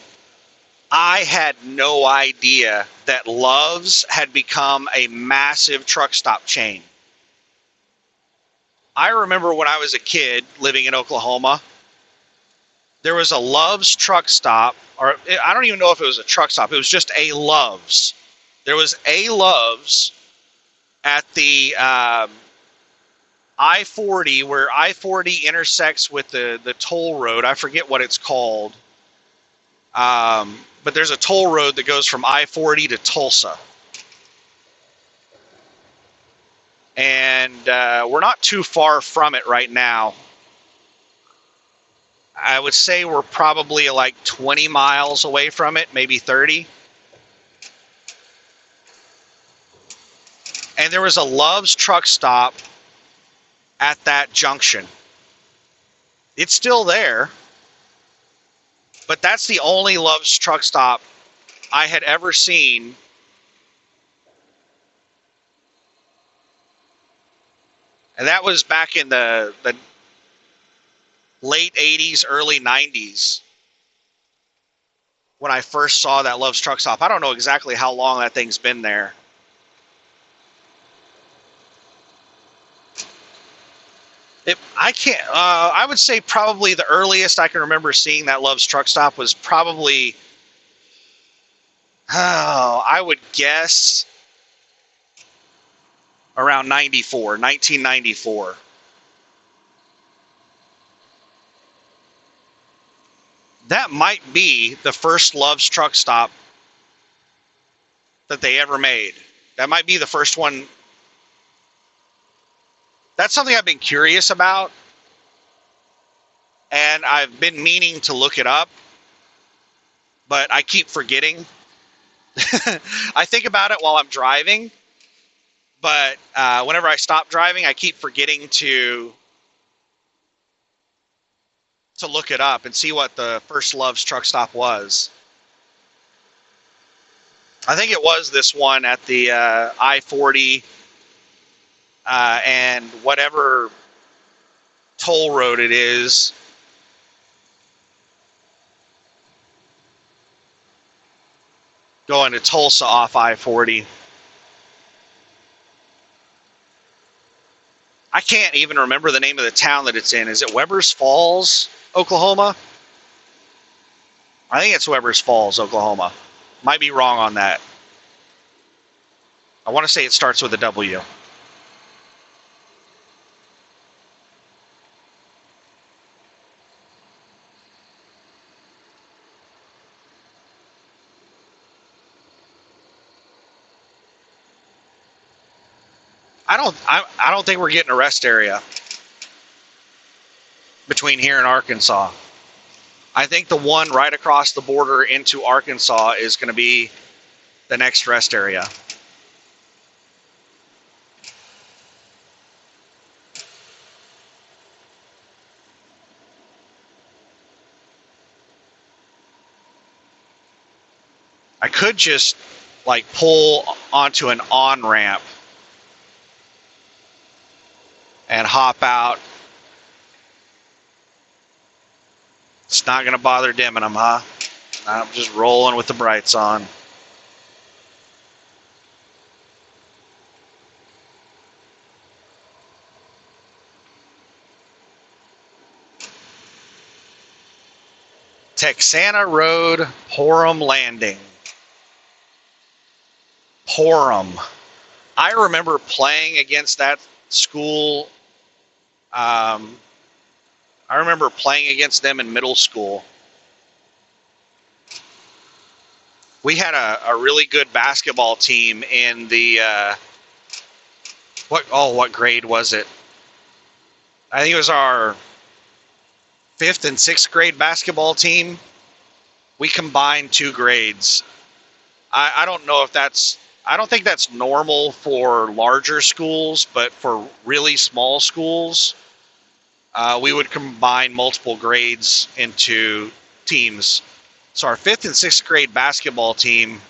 I had no idea that Love's had become a massive truck stop chain. I remember when I was a kid living in Oklahoma, there was a Love's truck stop, or I don't even know if it was a truck stop. It was just a Love's. There was a Love's at the I-40, where I-40 intersects with the toll road. I forget what it's called. But there's a toll road that goes from I-40 to Tulsa. And we're not too far from it right now. I would say we're probably like 20 miles away from it, maybe 30. And there was a Love's truck stop at that junction. It's still there, but that's the only Love's truck stop I had ever seen. And that was back in the late 80s, early 90s when I first saw that Love's truck stop. I don't know exactly how long that thing's been there. I would say probably the earliest I can remember seeing that Love's truck stop was probably, I would guess around 1994. That might be the first Love's truck stop that they ever made. That might be the first one. That's something I've been curious about, and I've been meaning to look it up, but I keep forgetting. I think about it while I'm driving, but whenever I stop driving, I keep forgetting to look it up and see what the first Love's truck stop was. I think it was this one at the I-40 and whatever toll road it is. Going to Tulsa off I-40. I can't even remember the name of the town that it's in. Is it Webbers Falls, Oklahoma? I think it's Webbers Falls, Oklahoma. Might be wrong on that. I want to say it starts with a W. I don't think we're getting a rest area between here and Arkansas. I think the one right across the border into Arkansas is going to be the next rest area. I could just like pull onto an on-ramp and hop out. It's not going to bother dimming them, huh? I'm just rolling with the brights on. Texana Road, Porham Landing. Porham. I remember playing against that school. I remember playing against them in middle school. We had a really good basketball team in the what grade was it? I think it was our 5th and 6th grade basketball team. We combined 2 grades. I don't know if that's I don't think that's normal for larger schools, but for really small schools, we would combine multiple grades into teams. So our 5th and 6th grade basketball team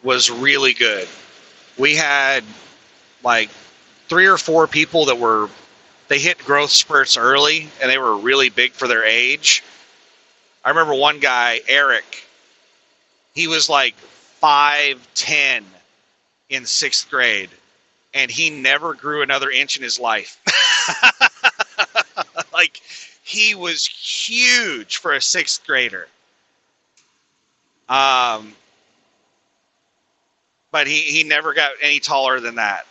was really good. We had like 3 or 4 people that they hit growth spurts early and they were really big for their age. I remember one guy, Eric, he was like 5'10" in 6th grade, and he never grew another inch in his life. Like, he was huge for a 6th grader. But he never got any taller than that.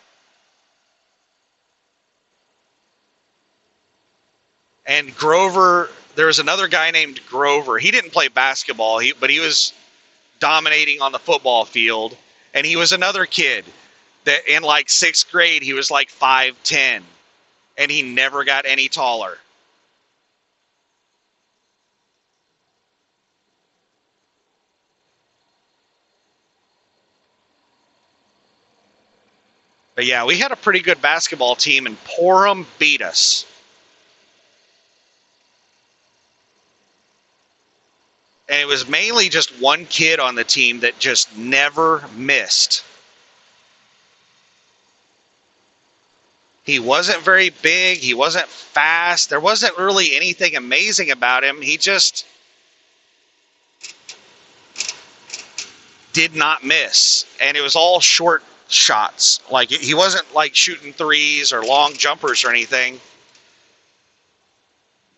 And Grover, there was another guy named Grover. He didn't play basketball, but he was dominating on the football field. And he was another kid that in like 6th grade, he was like 5'10", and he never got any taller. But yeah, we had a pretty good basketball team, and Porham beat us. And it was mainly just one kid on the team that just never missed. He wasn't very big. He wasn't fast. There wasn't really anything amazing about him. He just did not miss. And it was all short shots. Like, he wasn't like shooting threes or long jumpers or anything.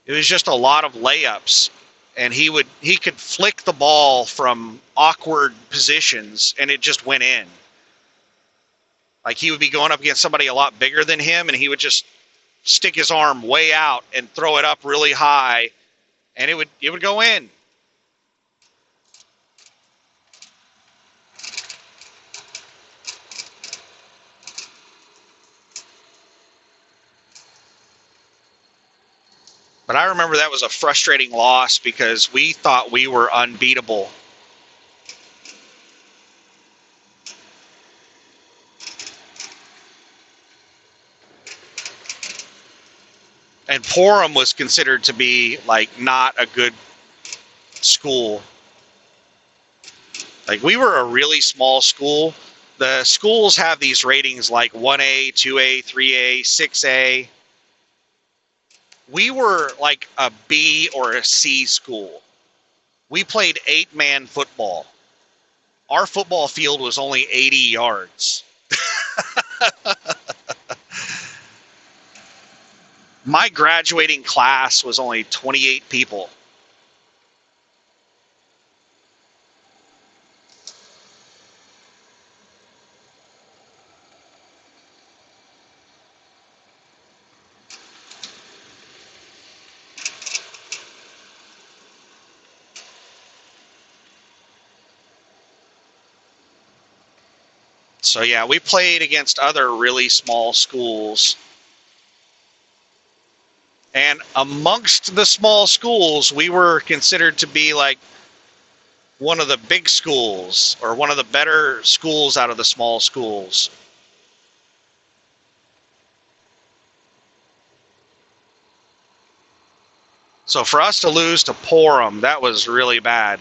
It was just a lot of layups. And he could flick the ball from awkward positions and it just went in. Like, he would be going up against somebody a lot bigger than him, and he would just stick his arm way out and throw it up really high, and it would go in. But I remember that was a frustrating loss because we thought we were unbeatable. And Porham was considered to be like not a good school. Like, we were a really small school. The schools have these ratings like 1A, 2A, 3A, 6A. We were like a B or a C school. We played 8-man football. Our football field was only 80 yards. My graduating class was only 28 people. So yeah, we played against other really small schools. And amongst the small schools, we were considered to be like one of the big schools or one of the better schools out of the small schools. So for us to lose to Porham, that was really bad.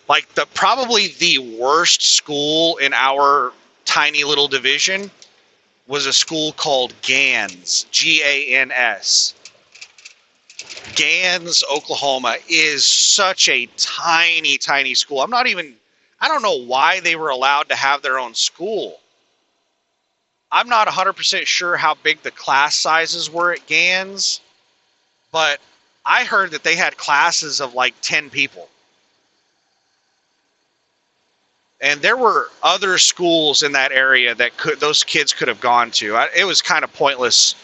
Like, probably the worst school in our tiny little division was a school called Gans, Gans. Gans, Oklahoma is such a tiny, tiny school. I don't know why they were allowed to have their own school. I'm not 100% sure how big the class sizes were at Gans, but I heard that they had classes of like 10 people. And there were other schools in that area that those kids could have gone to. It was kind of pointless,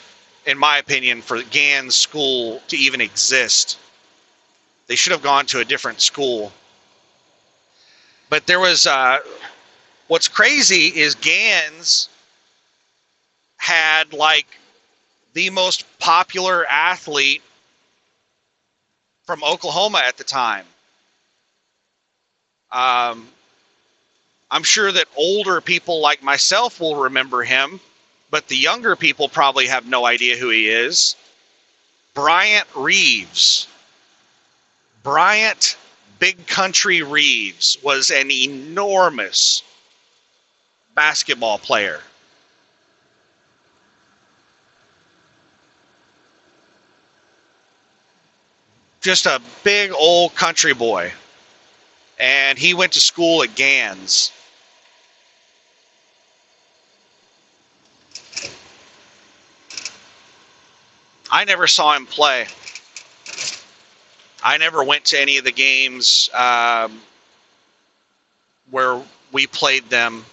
in my opinion, for Gans school to even exist. They should have gone to a different school. But there was, what's crazy is Gans had like the most popular athlete from Oklahoma at the time. Um, I'm sure that older people like myself will remember him, but the younger people probably have no idea who he is. Bryant Reeves. Bryant Big Country Reeves was an enormous basketball player. Just a big old country boy. And he went to school at Gans. I never saw him play. I never went to any of the games where we played them.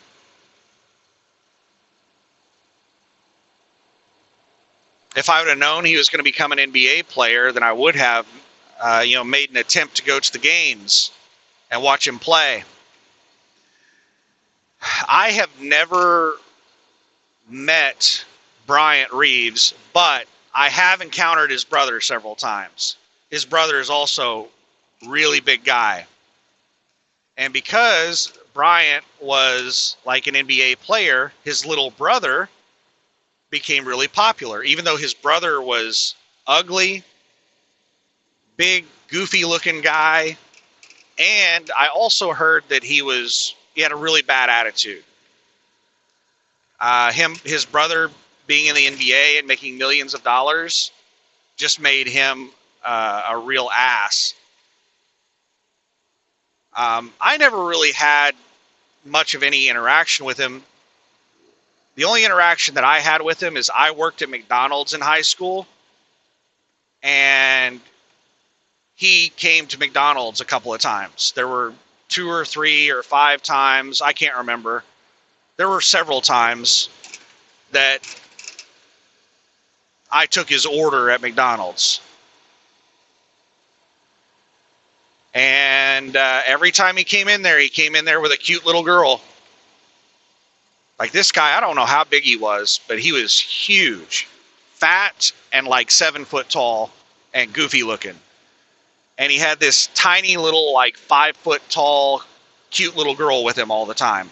If I would have known he was going to become an NBA player, then I would have, made an attempt to go to the games and watch him play. I have never met Bryant Reeves, but I have encountered his brother several times. His brother is also a really big guy. And because Bryant was like an NBA player, his little brother became really popular. Even though his brother was ugly, big, goofy-looking guy, and I also heard that he had a really bad attitude. His brother being in the NBA and making millions of dollars just made him a real ass. I never really had much of any interaction with him. The only interaction that I had with him is I worked at McDonald's in high school, and he came to McDonald's a couple of times. There were 2 or 3 or 5 times, I can't remember. There were several times that I took his order at McDonald's. And every time he came in there with a cute little girl. Like this guy, I don't know how big he was, but he was huge, fat, and like 7 foot tall and goofy looking. And he had this tiny little, like 5 foot tall, cute little girl with him all the time.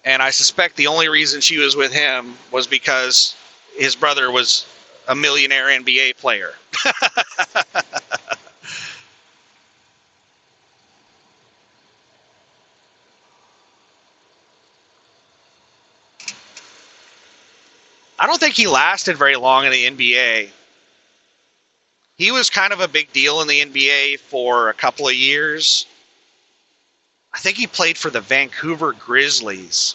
And I suspect the only reason she was with him was because his brother was a millionaire NBA player. I don't think he lasted very long in the NBA. He was kind of a big deal in the NBA for a couple of years. I think he played for the Vancouver Grizzlies.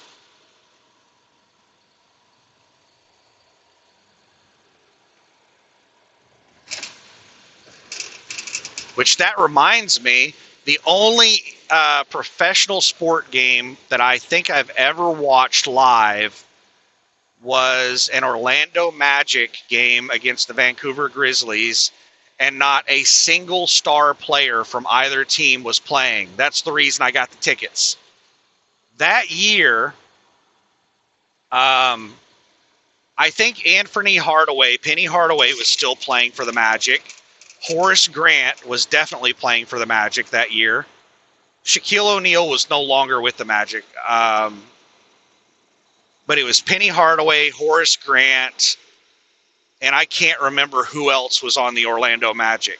Which that reminds me, the only professional sport game that I think I've ever watched live was an Orlando Magic game against the Vancouver Grizzlies, and not a single star player from either team was playing. That's the reason I got the tickets. That year, I think Penny Hardaway was still playing for the Magic. Horace Grant was definitely playing for the Magic that year. Shaquille O'Neal was no longer with the Magic. But it was Penny Hardaway, Horace Grant, and I can't remember who else was on the Orlando Magic.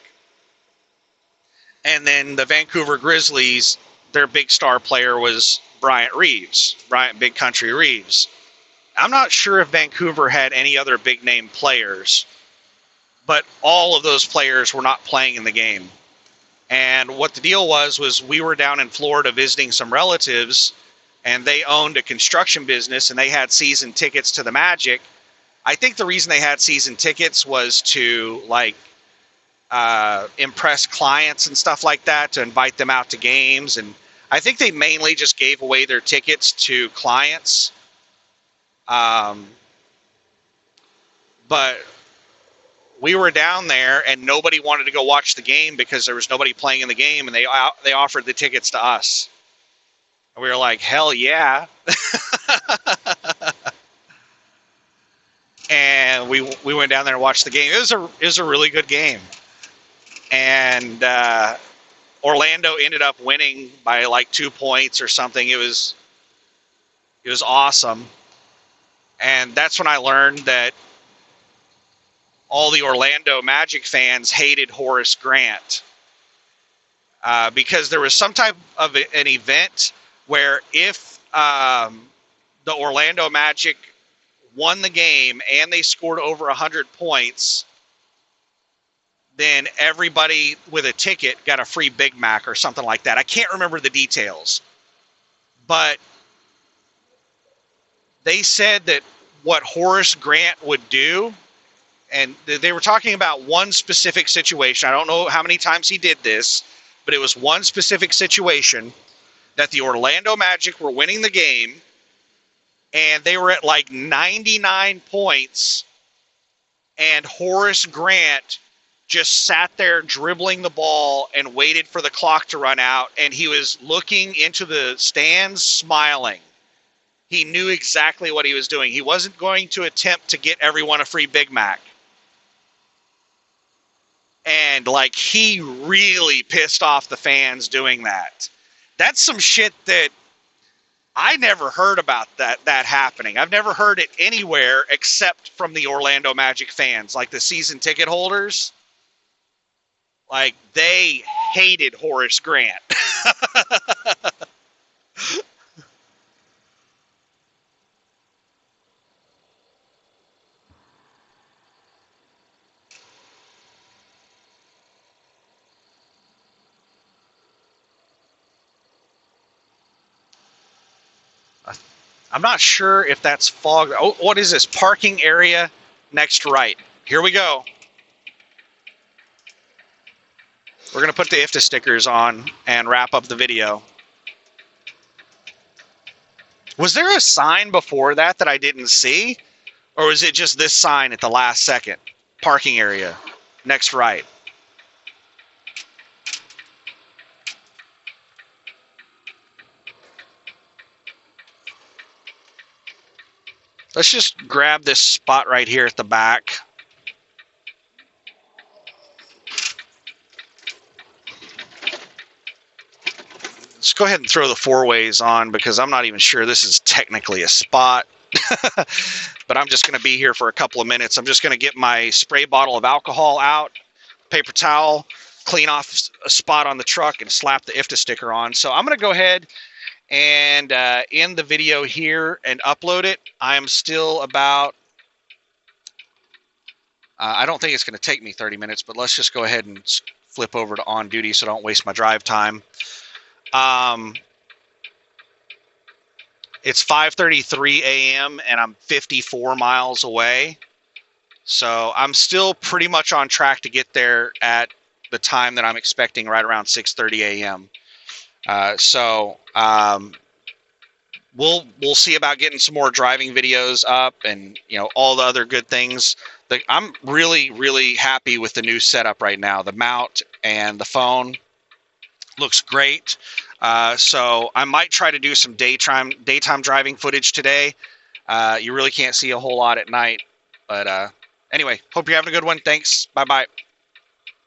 And then the Vancouver Grizzlies, their big star player was Bryant Big Country Reeves. I'm not sure if Vancouver had any other big name players, but all of those players were not playing in the game. And what the deal was we were down in Florida visiting some relatives, and they owned a construction business, and they had season tickets to the Magic. I think the reason they had season tickets was to impress clients and stuff like that, to invite them out to games. And I think they mainly just gave away their tickets to clients. But we were down there, and nobody wanted to go watch the game because there was nobody playing in the game, and they offered the tickets to us. And we were like, hell yeah. And we went down there and watched the game. It was a really good game. and Orlando ended up winning by like 2 points or something. It was awesome, and that's when I learned that all the Orlando Magic fans hated Horace Grant because there was some type of an event where if the Orlando Magic won the game and they scored over 100 points, then everybody with a ticket got a free Big Mac or something like that. I can't remember the details, but they said that what Horace Grant would do, and they were talking about one specific situation. I don't know how many times he did this, but it was one specific situation that the Orlando Magic were winning the game, and they were at like 99 points, and Horace Grant just sat there dribbling the ball and waited for the clock to run out, and he was looking into the stands smiling. He knew exactly what he was doing. He wasn't going to attempt to get everyone a free Big Mac. And like, he really pissed off the fans doing that. That's some shit that I never heard about that happening. I've never heard it anywhere except from the Orlando Magic fans, like the season ticket holders. Like, they hated Horace Grant. I'm not sure if that's fog. Oh, what is this? Parking area next right. Here we go. We're going to put the IFTA stickers on and wrap up the video. Was there a sign before that I didn't see? Or was it just this sign at the last second? Parking area next right. Let's just grab this spot right here at the back. Let's go ahead and throw the four ways on because I'm not even sure this is technically a spot. But I'm just going to be here for a couple of minutes. I'm just going to get my spray bottle of alcohol out, paper towel, clean off a spot on the truck, and slap the IFTA sticker on. So I'm going to go ahead and end the video here and upload it. I am still about, I don't think it's going to take me 30 minutes, but let's just go ahead and flip over to on duty so I don't waste my drive time. It's 5:33 a.m. and I'm 54 miles away. So I'm still pretty much on track to get there at the time that I'm expecting, right around 6:30 a.m. We'll see about getting some more driving videos up and, you know, all the other good things. I'm really, really happy with the new setup right now. The mount and the phone looks great. So I might try to do some daytime driving footage today. You really can't see a whole lot at night. But anyway, hope you're having a good one. Thanks. Bye-bye.